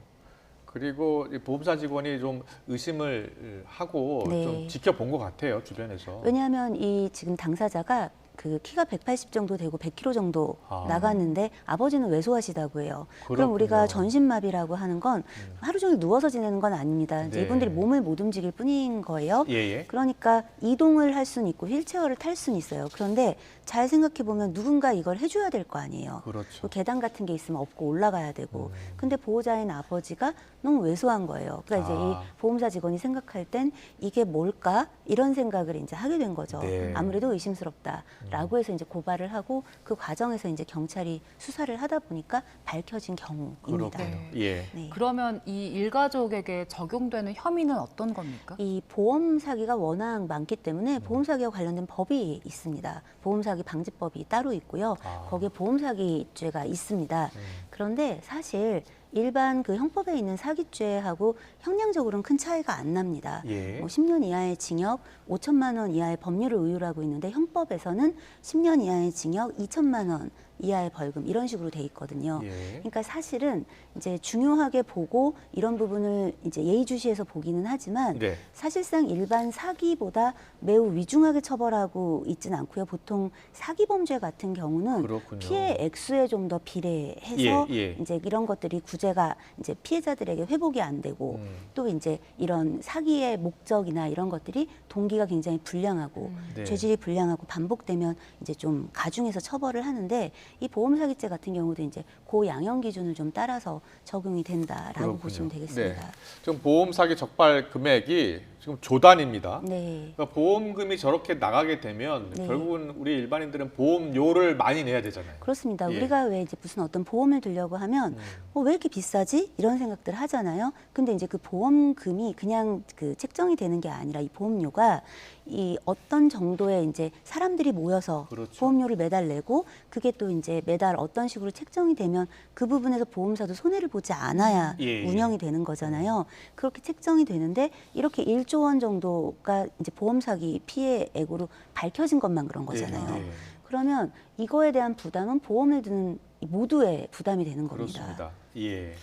그리고 보험사 직원이 좀 의심을 하고 좀 지켜본 것 같아요, 주변에서. 왜냐하면 이 지금 당사자가 그 키가 180 정도 되고 100kg 정도 아. 나갔는데 아버지는 왜소하시다고 해요. 그럼 그렇군요. 우리가 전신마비라고 하는 건 하루 종일 누워서 지내는 건 아닙니다. 이제 네. 이분들이 몸을 못 움직일 뿐인 거예요. 예. 그러니까 이동을 할 수는 있고 휠체어를 탈 수는 있어요. 그런데 잘 생각해 보면 누군가 이걸 해줘야 될 거 아니에요. 그렇죠. 뭐 계단 같은 게 있으면 업고 올라가야 되고. 근데 보호자인 아버지가 너무 왜소한 거예요. 그러니까 이제 이 보험사 직원이 생각할 땐 이게 뭘까? 이런 생각을 이제 하게 된 거죠. 네. 아무래도 의심스럽다라고 해서 이제 고발을 하고 그 과정에서 이제 경찰이 수사를 하다 보니까 밝혀진 경우입니다. 그렇군요. 예. 네. 그러면 이 일가족에게 적용되는 혐의는 어떤 겁니까? 이 보험 사기가 워낙 많기 때문에 보험 사기와 관련된 법이 있습니다. 보험 사기 방지법이 따로 있고요. 거기에 보험 사기죄가 있습니다. 그런데 사실 일반 그 형법에 있는 사기죄하고 형량적으로는 큰 차이가 안 납니다. 예. 뭐 10년 이하의 징역, 5천만 원 이하의 법률을 의율하고 있는데 형법에서는 10년 이하의 징역, 2천만 원 이하의 벌금 이런 식으로 돼 있거든요. 예. 그러니까 사실은 이제 중요하게 보고 이런 부분을 이제 예의주시해서 보기는 하지만 네. 사실상 일반 사기보다 매우 위중하게 처벌하고 있지는 않고요. 보통 사기 범죄 같은 경우는 그렇군요. 피해 액수에 좀 더 비례해서 예. 이제 이런 것들이 구제가 이제 피해자들에게 회복이 안 되고 또 이제 이런 사기의 목적이나 이런 것들이 동기가 굉장히 불량하고 네. 죄질이 불량하고 반복되면 이제 좀 가중해서 처벌을 하는데 이 보험 사기죄 같은 경우도 이제 고 양형 기준을 좀 따라서 적용이 된다라고 그렇군요. 보시면 되겠습니다. 네. 지금 보험 사기 적발 금액이 지금 조단입니다. 네. 그러니까 보험금이 저렇게 나가게 되면 네. 결국은 우리 일반인들은 보험료를 많이 내야 되잖아요. 그렇습니다. 예. 우리가 왜 이제 무슨 어떤 보험을 들려고 하면 왜 이렇게 비싸지? 이런 생각들 하잖아요. 근데 이제 그 보험금이 그냥 그 책정이 되는 게 아니라 이 보험료가 이 어떤 정도의 이제 사람들이 모여서 그렇죠. 보험료를 매달 내고 그게 또 이제 매달 어떤 식으로 책정이 되면 그 부분에서 보험사도 손해를 보지 않아야 예. 운영이 되는 거잖아요. 그렇게 책정이 되는데 이렇게 1조 원 정도가 이제 보험 사기 피해액으로 밝혀진 것만 그런 거잖아요. 네. 그러면 이거에 대한 부담은 보험을 드는 모두의 부담이 되는 겁니다. 그렇습니다. 예.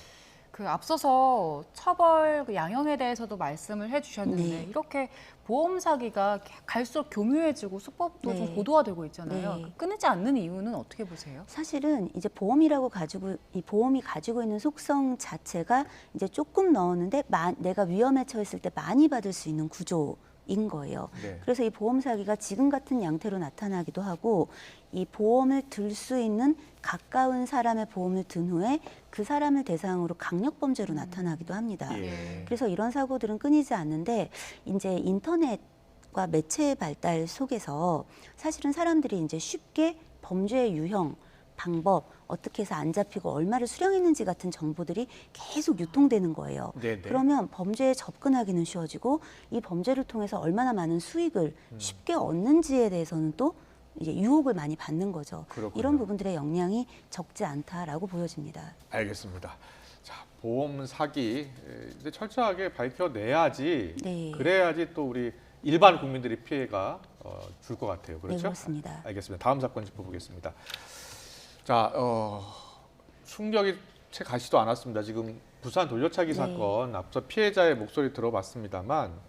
그 앞서서 처벌 그 양형에 대해서도 말씀을 해주셨는데 네. 이렇게 보험 사기가 갈수록 교묘해지고 수법도 좀 네. 고도화되고 있잖아요. 네. 끊이지 않는 이유는 어떻게 보세요? 사실은 이제 이 보험이 가지고 있는 속성 자체가 이제 조금 넣었는데 내가 위험에 처했을 때 많이 받을 수 있는 구조인 거예요. 네. 그래서 이 보험 사기가 지금 같은 양태로 나타나기도 하고 이 보험을 들 수 있는 가까운 사람의 보험을 든 후에 그 사람을 대상으로 강력 범죄로 나타나기도 합니다. 예. 그래서 이런 사고들은 끊이지 않는데 이제 인터넷과 매체의 발달 속에서 사실은 사람들이 이제 쉽게 범죄의 유형, 방법, 어떻게 해서 안 잡히고 얼마를 수령했는지 같은 정보들이 계속 유통되는 거예요. 네네. 그러면 범죄에 접근하기는 쉬워지고 이 범죄를 통해서 얼마나 많은 수익을 쉽게 얻는지에 대해서는 또 이제 유혹을 많이 받는 거죠. 그렇군요. 이런 부분들의 영향이 적지 않다라고 보여집니다. 알겠습니다. 자, 보험 사기 이제 철저하게 밝혀내야지 네. 그래야지 또 우리 일반 국민들이 피해가 줄 것 같아요. 그렇죠? 네, 그렇습니다. 알겠습니다. 다음 사건 짚어보겠습니다. 자, 충격이 채 가시도 않았습니다. 지금 부산 돌려차기 네. 사건 앞서 피해자의 목소리 들어봤습니다만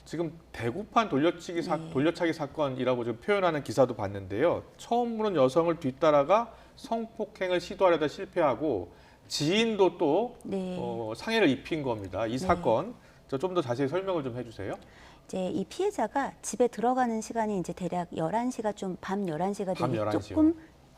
지금 대구판 돌려차기 사건이라고 좀 표현하는 기사도 봤는데요. 처음 보는 여성을 뒤따라가 성폭행을 시도하려다 실패하고 지인도 또 네. 상해를 입힌 겁니다. 이 사건 좀 더 자세히 설명을 좀 해주세요. 이제 이 피해자가 집에 들어가는 시간이 이제 대략 11시가 좀 밤 11시가 밤 되게 11시요.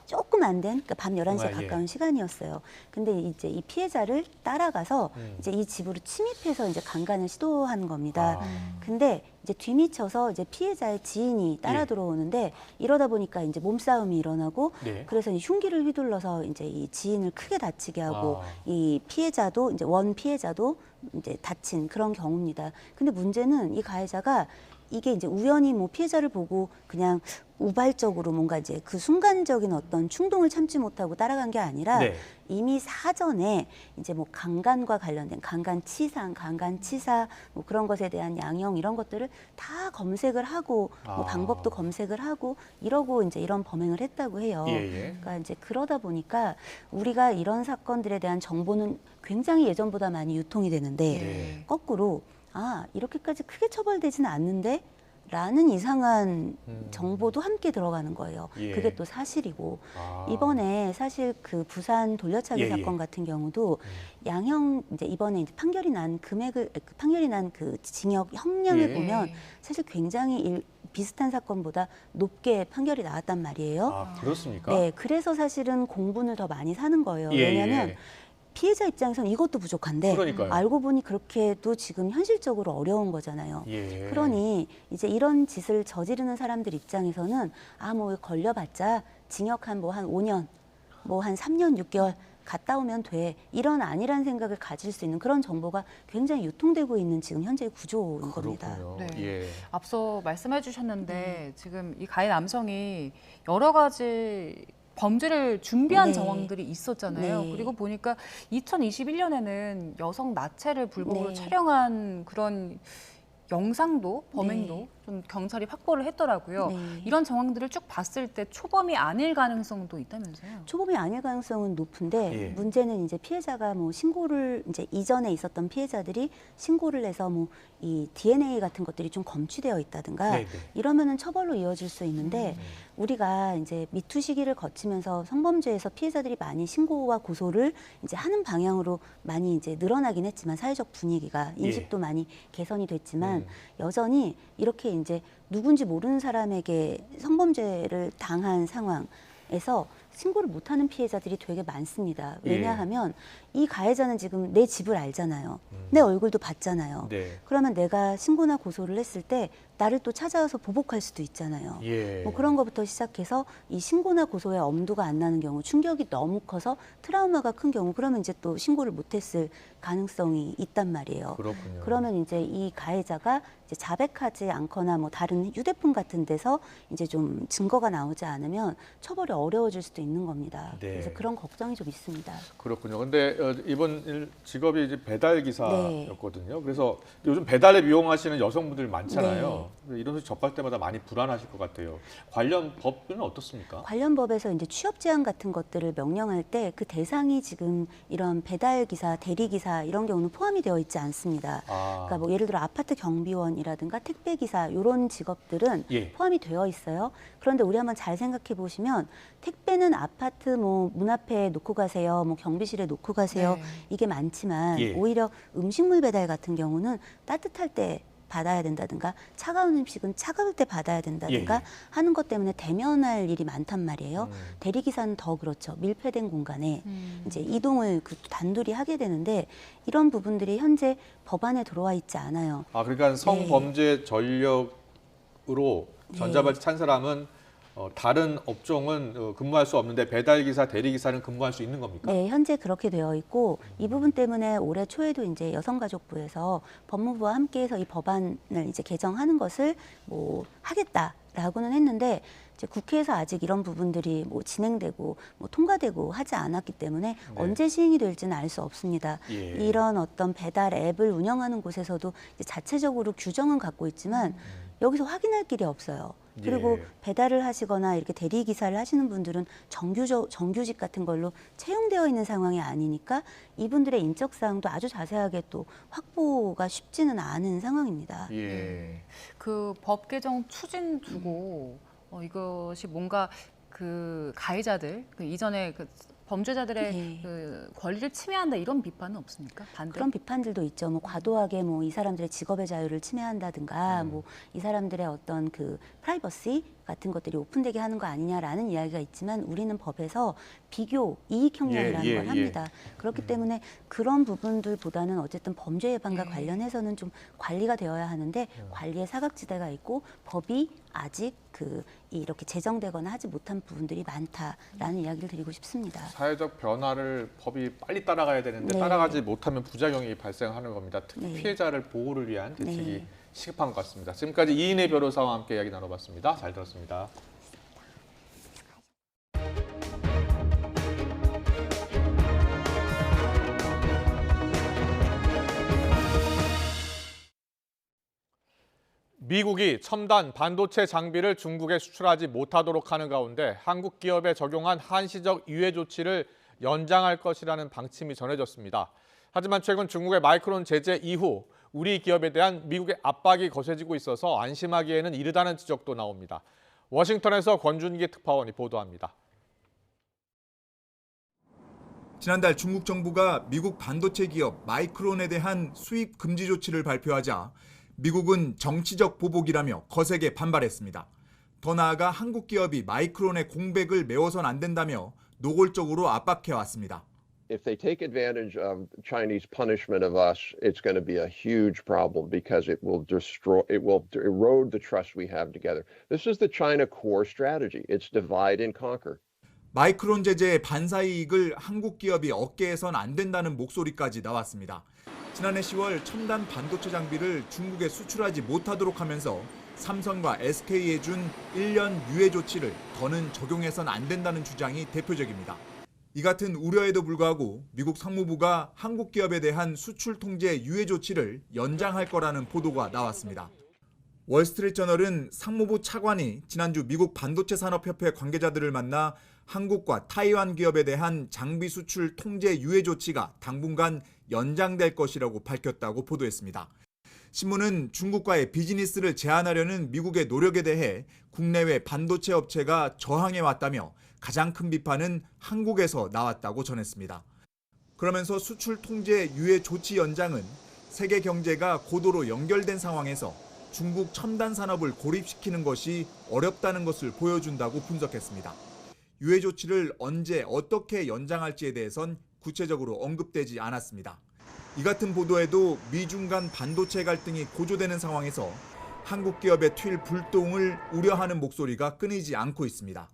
조금 안 된, 그러니까 밤 11시에 정말, 예. 가까운 시간이었어요. 근데 이제 이 피해자를 따라가서 이제 이 집으로 침입해서 이제 강간을 시도한 겁니다. 근데 이제 뒤미쳐서 이제 피해자의 지인이 따라 예. 들어오는데 이러다 보니까 이제 몸싸움이 일어나고 네. 그래서 이 흉기를 휘둘러서 이제 이 지인을 크게 다치게 하고 아. 이 피해자도 이제 원 피해자도 이제 다친 그런 경우입니다. 근데 문제는 이 가해자가 이게 이제 우연히 뭐 피해자를 보고 그냥 우발적으로 뭔가 이제 그 순간적인 어떤 충동을 참지 못하고 따라간 게 아니라 네. 이미 사전에 이제 뭐 강간과 관련된 강간치상, 강간치사 뭐 그런 것에 대한 양형 이런 것들을 다 검색을 하고 뭐 아. 방법도 검색을 하고 이러고 이제 이런 범행을 했다고 해요. 예. 그러니까 이제 그러다 보니까 우리가 이런 사건들에 대한 정보는 굉장히 예전보다 많이 유통이 되는데 네. 거꾸로 이렇게까지 크게 처벌되지는 않는데 라는 이상한 정보도 함께 들어가는 거예요. 예. 그게 또 사실이고 아. 이번에 사실 그 부산 돌려차기 예, 예. 사건 같은 경우도 양형 이제 이번에 이제 판결이 난 그 징역 형량을 예. 보면 사실 굉장히 비슷한 사건보다 높게 판결이 나왔단 말이에요. 아, 그렇습니까? 네, 그래서 사실은 공분을 더 많이 사는 거예요. 예, 왜냐하면 예. 피해자 입장에서는 이것도 부족한데 그러니까요. 알고 보니 그렇게도 지금 현실적으로 어려운 거잖아요. 예. 그러니 이제 이런 짓을 저지르는 사람들 입장에서는 뭐 걸려봤자 징역 한 5년, 한 3년 6개월 갔다 오면 돼. 이런 아니란 생각을 가질 수 있는 그런 정보가 굉장히 유통되고 있는 지금 현재의 구조인 겁니다. 네. 예. 앞서 말씀해 주셨는데 지금 이 가해 남성이 여러 가지 범죄를 준비한 네. 정황들이 있었잖아요. 네. 그리고 보니까 2021년에는 여성 나체를 불법으로 네. 촬영한 그런 영상도 범행도 네. 좀 경찰이 확보를 했더라고요. 네. 이런 정황들을 쭉 봤을 때 초범이 아닐 가능성도 있다면서요? 초범이 아닐 가능성은 높은데 예. 문제는 이제 피해자가 신고를 이제 이전에 있었던 피해자들이 신고를 해서 이 DNA 같은 것들이 좀 검출되어 있다든가 네네. 이러면은 처벌로 이어질 수 있는데 우리가 이제 미투 시기를 거치면서 성범죄에서 피해자들이 많이 신고와 고소를 이제 하는 방향으로 많이 이제 늘어나긴 했지만 사회적 분위기가 인식도 많이 개선이 됐지만 여전히 이렇게 이제 누군지 모르는 사람에게 성범죄를 당한 상황에서 신고를 못하는 피해자들이 되게 많습니다. 왜냐하면 이 가해자는 지금 내 집을 알잖아요. 내 얼굴도 봤잖아요. 네. 그러면 내가 신고나 고소를 했을 때 나를 또 찾아와서 보복할 수도 있잖아요. 예. 그런 것부터 시작해서 이 신고나 고소의 엄두가 안 나는 경우, 충격이 너무 커서 트라우마가 큰 경우, 그러면 이제 또 신고를 못했을 가능성이 있단 말이에요. 그렇군요. 그러면 이제 이 가해자가 이제 자백하지 않거나 다른 휴대폰 같은 데서 이제 좀 증거가 나오지 않으면 처벌이 어려워질 수도 있는 겁니다. 네. 그래서 그런 걱정이 좀 있습니다. 그렇군요. 근데 이번 직업이 이제 배달 네. 기사였거든요. 그래서 요즘 배달앱 이용하시는 여성분들 많잖아요. 이런 소식 접할 때마다 많이 불안하실 것 같아요. 관련 법은 어떻습니까? 관련 법에서 이제 취업 제한 같은 것들을 명령할 때 그 대상이 지금 이런 배달 기사, 대리 기사 이런 경우는 포함이 되어 있지 않습니다. 그러니까 예를 들어 아파트 경비원이라든가 택배 기사 이런 직업들은 예. 포함이 되어 있어요. 그런데 우리 한번 잘 생각해 보시면 택배는 아파트 문 앞에 놓고 가세요, 경비실에 놓고 가세요. 네. 이게 많지만 예. 오히려 음식물 배달 같은 경우는 따뜻할 때 받아야 된다든가 차가운 음식은 차가울 때 받아야 된다든가 예. 하는 것 때문에 대면할 일이 많단 말이에요. 대리기사는 더 그렇죠. 밀폐된 공간에 이제 이동을 단둘이 하게 되는데 이런 부분들이 현재 법안에 들어와 있지 않아요. 그러니까 성범죄 전력으로 전자발찌 찬 사람은 다른 업종은 근무할 수 없는데 배달기사, 대리기사는 근무할 수 있는 겁니까? 네, 현재 그렇게 되어 있고 이 부분 때문에 올해 초에도 이제 여성가족부에서 법무부와 함께해서 이 법안을 이제 개정하는 것을 하겠다라고는 했는데 이제 국회에서 아직 이런 부분들이 진행되고 통과되고 하지 않았기 때문에 언제 시행이 될지는 알 수 없습니다. 예. 이런 어떤 배달 앱을 운영하는 곳에서도 이제 자체적으로 규정은 갖고 있지만 여기서 확인할 길이 없어요. 그리고 예. 배달을 하시거나 이렇게 대리 기사를 하시는 분들은 정규직 같은 걸로 채용되어 있는 상황이 아니니까 이분들의 인적 사항도 아주 자세하게 또 확보가 쉽지는 않은 상황입니다. 예. 그 법 개정 추진 두고 이것이 뭔가 그 가해자들 이전에 범죄자들의 그 권리를 침해한다 이런 비판은 없습니까? 반대? 그런 비판들도 있죠. 과도하게 이 사람들의 직업의 자유를 침해한다든가 이 사람들의 어떤 그 프라이버시 같은 것들이 오픈되게 하는 거 아니냐라는 이야기가 있지만 우리는 법에서 비교, 이익 형량이라는 걸 합니다. 그렇기 때문에 그런 부분들보다는 어쨌든 범죄 예방과 관련해서는 좀 관리가 되어야 하는데 관리의 사각지대가 있고 법이 아직 이렇게 제정되거나 하지 못한 부분들이 많다라는 이야기를 드리고 싶습니다. 사회적 변화를 법이 빨리 따라가야 되는데 따라가지 못하면 부작용이 발생하는 겁니다. 특히 피해자를 보호를 위한 대책이 시급한 것 같습니다. 지금까지 이인혜 변호사와 함께 이야기 나눠봤습니다. 잘 들었습니다. 미국이 첨단 반도체 장비를 중국에 수출하지 못하도록 하는 가운데 한국 기업에 적용한 한시적 유예 조치를 연장할 것이라는 방침이 전해졌습니다. 하지만 최근 중국의 마이크론 제재 이후 우리 기업에 대한 미국의 압박이 거세지고 있어서 안심하기에는 이르다는 지적도 나옵니다. 워싱턴에서 권준기 특파원이 보도합니다. 지난달 중국 정부가 미국 반도체 기업 마이크론에 대한 수입 금지 조치를 발표하자 미국은 정치적 보복이라며 거세게 반발했습니다. 더 나아가 한국 기업이 마이크론의 공백을 메워선 안 된다며 노골적으로 압박해왔습니다. If they take advantage of Chinese punishment of us, it's going to be a huge problem because it will erode the trust we have together. This is the China core strategy. It's divide and conquer. 마이크론 제재의 반사이익을 한국 기업이 얻게해선 안 된다는 목소리까지 나왔습니다. 지난해 10월 첨단 반도체 장비를 중국에 수출하지 못하도록 하면서 삼성과 SK에 준 1년 유예 조치를 더는 적용해선 안 된다는 주장이 대표적입니다. 이 같은 우려에도 불구하고 미국 상무부가 한국 기업에 대한 수출 통제 유예 조치를 연장할 거라는 보도가 나왔습니다. 월스트리트저널은 상무부 차관이 지난주 미국 반도체 산업협회 관계자들을 만나 한국과 타이완 기업에 대한 장비 수출 통제 유예 조치가 당분간 연장될 것이라고 밝혔다고 보도했습니다. 신문은 중국과의 비즈니스를 제한하려는 미국의 노력에 대해 국내외 반도체 업체가 저항해왔다며 가장 큰 비판은 한국에서 나왔다고 전했습니다. 그러면서 수출 통제 유예 조치 연장은 세계 경제가 고도로 연결된 상황에서 중국 첨단 산업을 고립시키는 것이 어렵다는 것을 보여준다고 분석했습니다. 유예 조치를 언제 어떻게 연장할지에 대해선 구체적으로 언급되지 않았습니다. 이 같은 보도에도 미중 간 반도체 갈등이 고조되는 상황에서 한국 기업의 튈 불똥을 우려하는 목소리가 끊이지 않고 있습니다.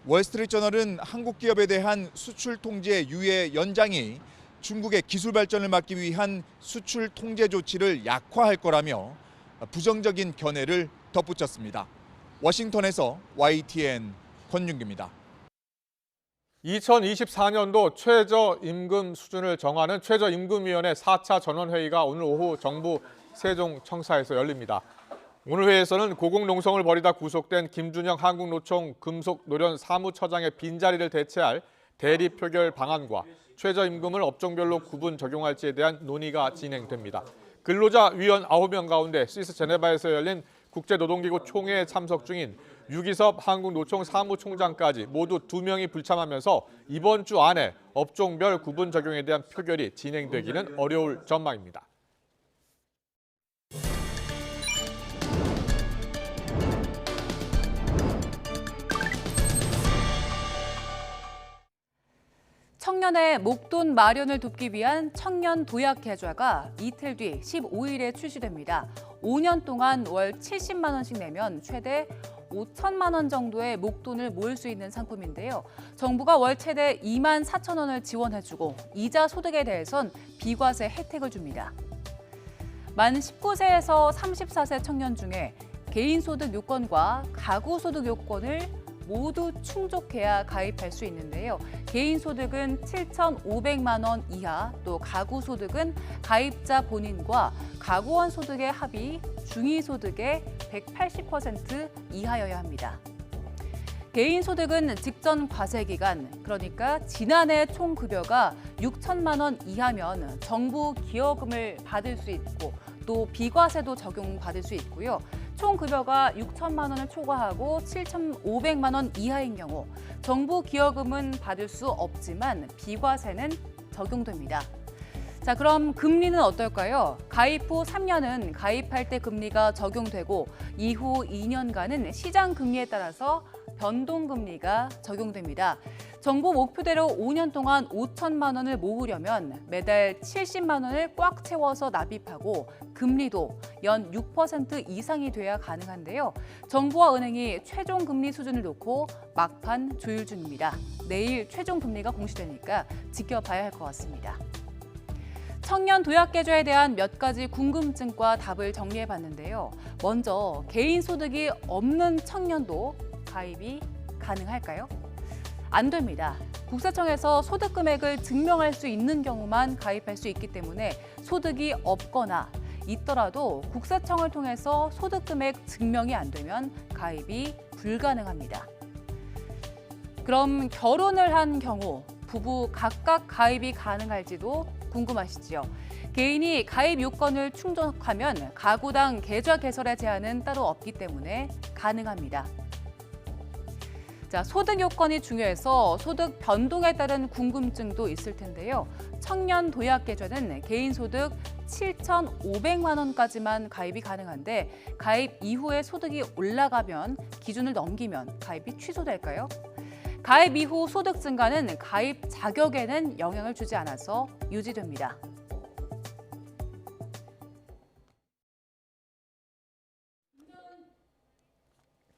월스트리트저널은 한국 기업에 대한 수출 통제 유예 연장이 중국의 기술 발전을 막기 위한 수출 통제 조치를 약화할 거라며 부정적인 견해를 덧붙였습니다. 워싱턴에서 YTN 권윤기입니다. 2024년도 최저임금 수준을 정하는 최저임금위원회 4차 전원회의가 오늘 오후 정부 세종청사에서 열립니다. 오늘 회의에서는 고공농성을 벌이다 구속된 김준영 한국노총 금속노련 사무처장의 빈자리를 대체할 대리 표결 방안과 최저임금을 업종별로 구분 적용할지에 대한 논의가 진행됩니다. 근로자위원 9명 가운데 스위스 제네바에서 열린 국제노동기구 총회에 참석 중인 유기섭 한국노총 사무총장까지 모두 2명이 불참하면서 이번 주 안에 업종별 구분 적용에 대한 표결이 진행되기는 어려울 전망입니다. 청년의 목돈 마련을 돕기 위한 청년 도약 계좌가 이틀 뒤 15일에 출시됩니다. 5년 동안 월 70만 원씩 내면 최대 5천만 원 정도의 목돈을 모을 수 있는 상품인데요. 정부가 월 최대 2만 4천 원을 지원해주고 이자 소득에 대해선 비과세 혜택을 줍니다. 만 19세에서 34세 청년 중에 개인소득 요건과 가구소득 요건을 모두 충족해야 가입할 수 있는데요. 개인소득은 7,500만 원 이하, 또 가구소득은 가입자 본인과 가구원 소득의 합이 중위소득의 180% 이하여야 합니다. 개인소득은 직전 과세기간, 그러니까 지난해 총급여가 6천만 원 이하면 정부 기여금을 받을 수 있고 또 비과세도 적용받을 수 있고요. 총급여가 6천만 원을 초과하고 7,500만 원 이하인 경우 정부 기여금은 받을 수 없지만 비과세는 적용됩니다. 자, 그럼 금리는 어떨까요? 가입 후 3년은 가입할 때 금리가 적용되고 이후 2년간은 시장 금리에 따라서 변동금리가 적용됩니다. 정부 목표대로 5년 동안 5천만 원을 모으려면 매달 70만 원을 꽉 채워서 납입하고 금리도 연 6% 이상이 돼야 가능한데요. 정부와 은행이 최종 금리 수준을 놓고 막판 조율 중입니다. 내일 최종 금리가 공시되니까 지켜봐야 할 것 같습니다. 청년 도약 계좌에 대한 몇 가지 궁금증과 답을 정리해봤는데요. 먼저 개인 소득이 없는 청년도 가입이 가능할까요? 안 됩니다. 국세청에서 소득 금액을 증명할 수 있는 경우만 가입할 수 있기 때문에 소득이 없거나 있더라도 국세청을 통해서 소득 금액 증명이 안 되면 가입이 불가능합니다. 그럼 결혼을 한 경우 부부 각각 가입이 가능할지도 궁금하시지요. 개인이 가입 요건을 충족하면 가구당 계좌 개설의 제한은 따로 없기 때문에 가능합니다. 자, 소득 요건이 중요해서 소득 변동에 따른 궁금증도 있을 텐데요. 청년 도약 계좌는 개인 소득 7,500만 원까지만 가입이 가능한데 가입 이후에 소득이 올라가면 기준을 넘기면 가입이 취소될까요? 가입 이후 소득 증가는 가입 자격에는 영향을 주지 않아서 유지됩니다.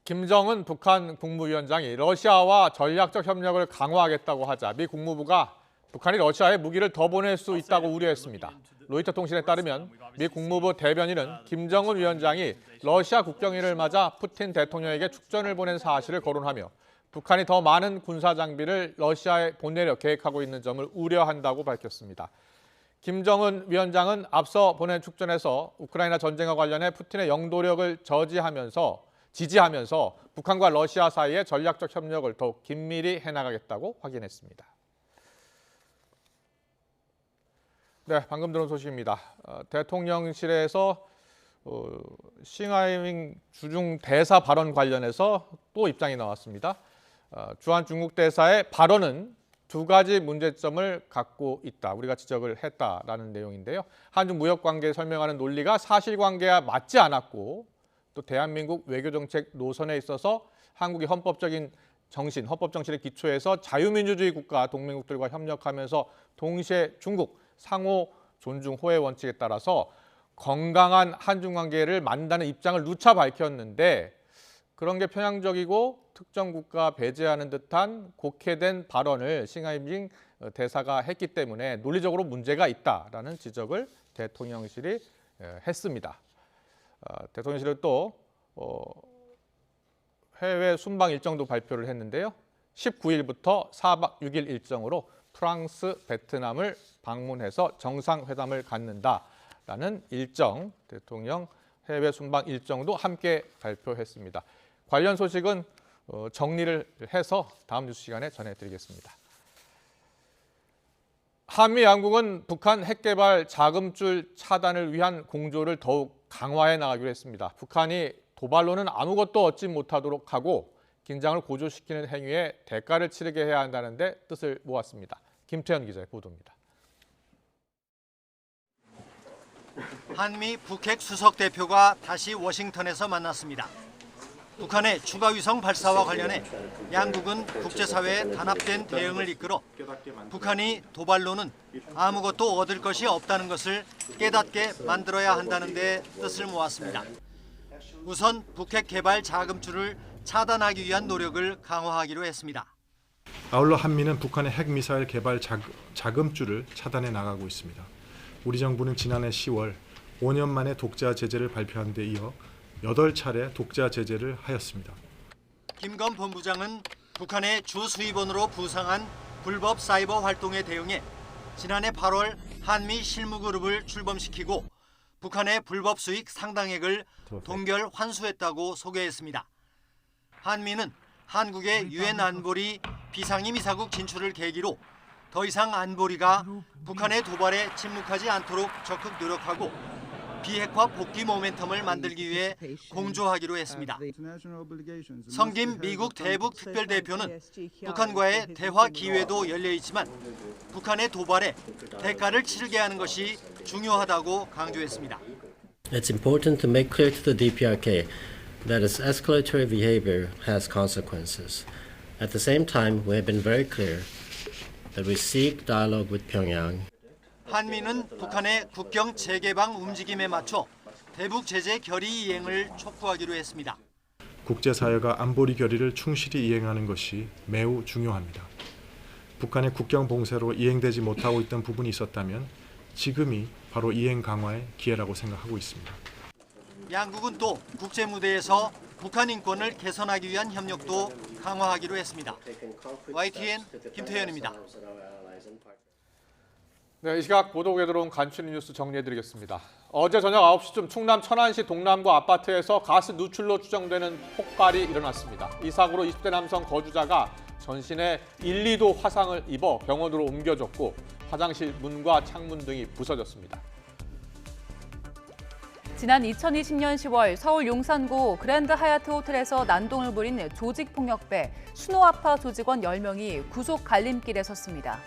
김정은 북한 국무위원장이 러시아와 전략적 협력을 강화하겠다고 하자 미 국무부가 북한이 러시아에 무기를 더 보낼 수 있다고 우려했습니다. 로이터 통신에 따르면 미 국무부 대변인은 김정은 위원장이 러시아 국경일을 맞아 푸틴 대통령에게 축전을 보낸 사실을 거론하며 북한이 더 많은 군사 장비를 러시아에 보내려 계획하고 있는 점을 우려한다고 밝혔습니다. 김정은 위원장은 앞서 보낸 축전에서 우크라이나 전쟁과 관련해 푸틴의 영도력을 지지하면서 북한과 러시아 사이의 전략적 협력을 더욱 긴밀히 해나가겠다고 확인했습니다. 네, 방금 들은 소식입니다. 대통령실에서 싱하이밍 주중 대사 발언 관련해서 또 입장이 나왔습니다. 주한 중국 대사의 발언은 두 가지 문제점을 갖고 있다. 우리가 지적을 했다라는 내용인데요. 한중 무역 관계 설명하는 논리가 사실관계와 맞지 않았고 또 대한민국 외교정책 노선에 있어서 한국이 헌법 정신의 기초에서 자유민주주의 국가 동맹국들과 협력하면서 동시에 중국 상호 존중 호혜 원칙에 따라서 건강한 한중 관계를 만든다는 입장을 누차 밝혔는데 그런 게 편향적이고 특정 국가 배제하는 듯한 곡해된 발언을 싱하이밍 대사가 했기 때문에 논리적으로 문제가 있다라는 지적을 대통령실이 했습니다. 대통령실은 또 해외 순방 일정도 발표를 했는데요. 19일부터 4박 6일 일정으로 프랑스, 베트남을 방문해서 정상회담을 갖는다라는 일정, 대통령 해외 순방 일정도 함께 발표했습니다. 관련 소식은 정리를 해서 다음 뉴스 시간에 전해드리겠습니다. 한미 양국은 북한 핵개발 자금줄 차단을 위한 공조를 더욱 강화해 나가기로 했습니다. 북한이 도발로는 아무것도 얻지 못하도록 하고 긴장을 고조시키는 행위에 대가를 치르게 해야 한다는 데 뜻을 모았습니다. 김태현 기자의 보도입니다. 한미 북핵 수석 대표가 다시 워싱턴에서 만났습니다. 북한의 추가 위성 발사와 관련해 양국은 국제사회의 단합된 대응을 이끌어 북한이 도발로는 아무것도 얻을 것이 없다는 것을 깨닫게 만들어야 한다는 데 뜻을 모았습니다. 우선 북핵 개발 자금줄을 차단하기 위한 노력을 강화하기로 했습니다. 아울러 한미는 북한의 핵미사일 개발 자금줄을 차단해 나가고 있습니다. 우리 정부는 지난해 10월 5년 만에 독자 제재를 발표한 데 이어 8차례 독자 제재를 하였습니다. 김건 본부장은 북한의 주 수입원으로 부상한 불법 사이버 활동에 대응해 지난해 8월 한미 실무그룹을 출범시키고 북한의 불법 수익 상당액을 동결 환수했다고 소개했습니다. 한미는 한국의 유엔 안보리 비상임 이사국 진출을 계기로 더 이상 안보리가 북한의 도발에 침묵하지 않도록 적극 노력하고 비핵화 복귀 모멘텀을 만들기 위해 공조하기로 했습니다. 성김 미국 대북 특별대표는 북한과의 대화 기회도 열려 있지만 북한의 도발에 대가를 치르게 하는 것이 중요하다고 강조했습니다. It's important to make clear to the DPRK that its escalatory behavior has consequences. At the same time, we have been very clear that we seek dialogue with Pyongyang. 한미는 북한의 국경 재개방 움직임에 맞춰 대북 제재 결의 이행을 촉구하기로 했습니다. 국제사회가 안보리 결의를 충실히 이행하는 것이 매우 중요합니다. 북한의 국경 봉쇄로 이행되지 못하고 있던 부분이 있었다면 지금이 바로 이행 강화의 기회라고 생각하고 있습니다. 양국은 또 국제 무대에서 북한 인권을 개선하기 위한 협력도 강화하기로 했습니다. YTN 김태현입니다. 네, 이 시각 보도국에 들어온 간추린 뉴스 정리해드리겠습니다. 어제 저녁 9시쯤 충남 천안시 동남구 아파트에서 가스 누출로 추정되는 폭발이 일어났습니다. 이 사고로 20대 남성 거주자가 전신에 1, 2도 화상을 입어 병원으로 옮겨졌고 화장실 문과 창문 등이 부서졌습니다. 지난 2020년 10월 서울 용산구 그랜드 하얏트 호텔에서 난동을 부린 조직폭력배 순호아파 조직원 10명이 구속 갈림길에 섰습니다.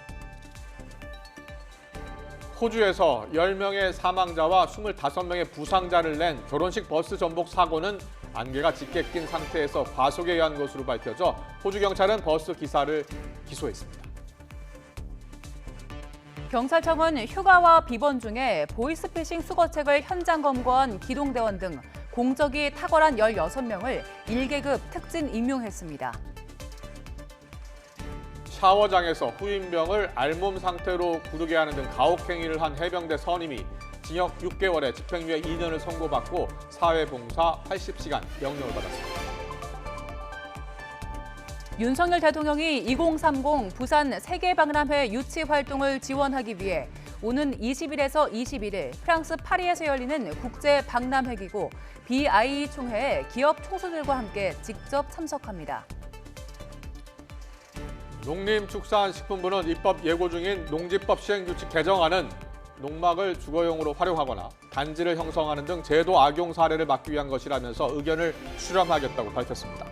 호주에서 10명의 사망자와 25명의 부상자를 낸 결혼식 버스 전복 사고는 안개가 짙게 낀 상태에서 과속에 의한 것으로 밝혀져 호주 경찰은 버스 기사를 기소했습니다. 경찰청은 휴가와 비번 중에 보이스피싱 수거책을 현장 검거한 기동대원 등 공적이 탁월한 16명을 1계급 특진 임용했습니다. 샤워장에서 후임병을 알몸 상태로 구르게 하는 등 가혹행위를 한 해병대 선임이 징역 6개월에 집행유예 2년을 선고받고 사회봉사 80시간 명령을 받았습니다. 윤석열 대통령이 2030 부산 세계박람회 유치 활동을 지원하기 위해 오는 20일에서 21일 프랑스 파리에서 열리는 국제박람회기구 BIE 총회에 기업 총수들과 함께 직접 참석합니다. 농림축산식품부는 입법 예고 중인 농지법 시행규칙 개정안은 농막을 주거용으로 활용하거나 단지를 형성하는 등 제도 악용 사례를 막기 위한 것이라면서 의견을 수렴하겠다고 밝혔습니다.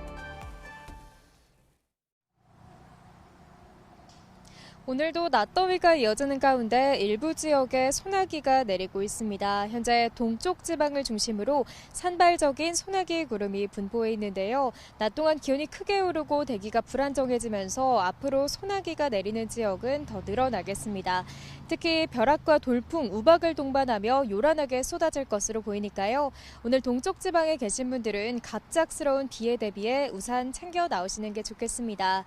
오늘도 낮더위가 이어지는 가운데 일부 지역에 소나기가 내리고 있습니다. 현재 동쪽 지방을 중심으로 산발적인 소나기 구름이 분포해 있는데요. 낮 동안 기온이 크게 오르고 대기가 불안정해지면서 앞으로 소나기가 내리는 지역은 더 늘어나겠습니다. 특히 벼락과 돌풍, 우박을 동반하며 요란하게 쏟아질 것으로 보이니까요. 오늘 동쪽 지방에 계신 분들은 갑작스러운 비에 대비해 우산 챙겨 나오시는 게 좋겠습니다.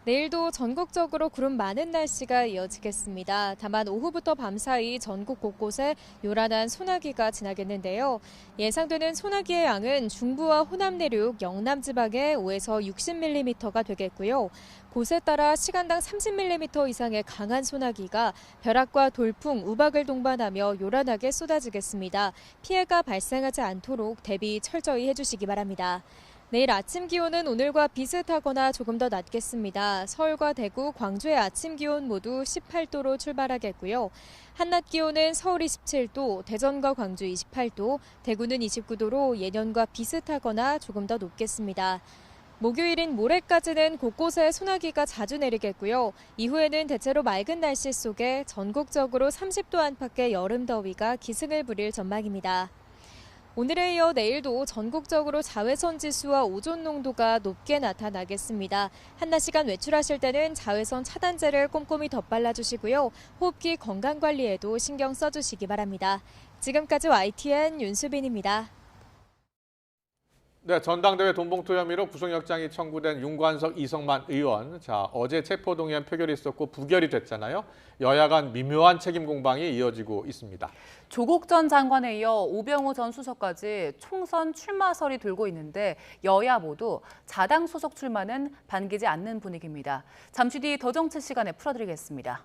내일도 전국적으로 구름 많은 날씨가 이어지겠습니다. 다만 오후부터 밤 사이 전국 곳곳에 요란한 소나기가 지나겠는데요. 예상되는 소나기의 양은 중부와 호남 내륙, 영남 지방에 5에서 60mm가 되겠고요. 곳에 따라 시간당 30mm 이상의 강한 소나기가 벼락과 돌풍, 우박을 동반하며 요란하게 쏟아지겠습니다. 피해가 발생하지 않도록 대비 철저히 해주시기 바랍니다. 내일 아침 기온은 오늘과 비슷하거나 조금 더 낮겠습니다. 서울과 대구, 광주의 아침 기온 모두 18도로 출발하겠고요. 한낮 기온은 서울이 17도, 대전과 광주 28도, 대구는 29도로 예년과 비슷하거나 조금 더 높겠습니다. 목요일인 모레까지는 곳곳에 소나기가 자주 내리겠고요. 이후에는 대체로 맑은 날씨 속에 전국적으로 30도 안팎의 여름 더위가 기승을 부릴 전망입니다. 오늘에 이어 내일도 전국적으로 자외선 지수와 오존 농도가 높게 나타나겠습니다. 한낮 시간 외출하실 때는 자외선 차단제를 꼼꼼히 덧발라주시고요. 호흡기 건강관리에도 신경 써주시기 바랍니다. 지금까지 YTN 윤수빈입니다. 네, 전당대회 돈봉투 혐의로 구속영장이 청구된 윤관석, 이성만 의원. 어제 체포동의안 표결이 있었고 부결이 됐잖아요. 여야 간 미묘한 책임 공방이 이어지고 있습니다. 조국 전 장관에 이어 오병우 전 수석까지 총선 출마설이 돌고 있는데 여야 모두 자당 소속 출마는 반기지 않는 분위기입니다. 잠시 뒤 더 정치 시간에 풀어드리겠습니다.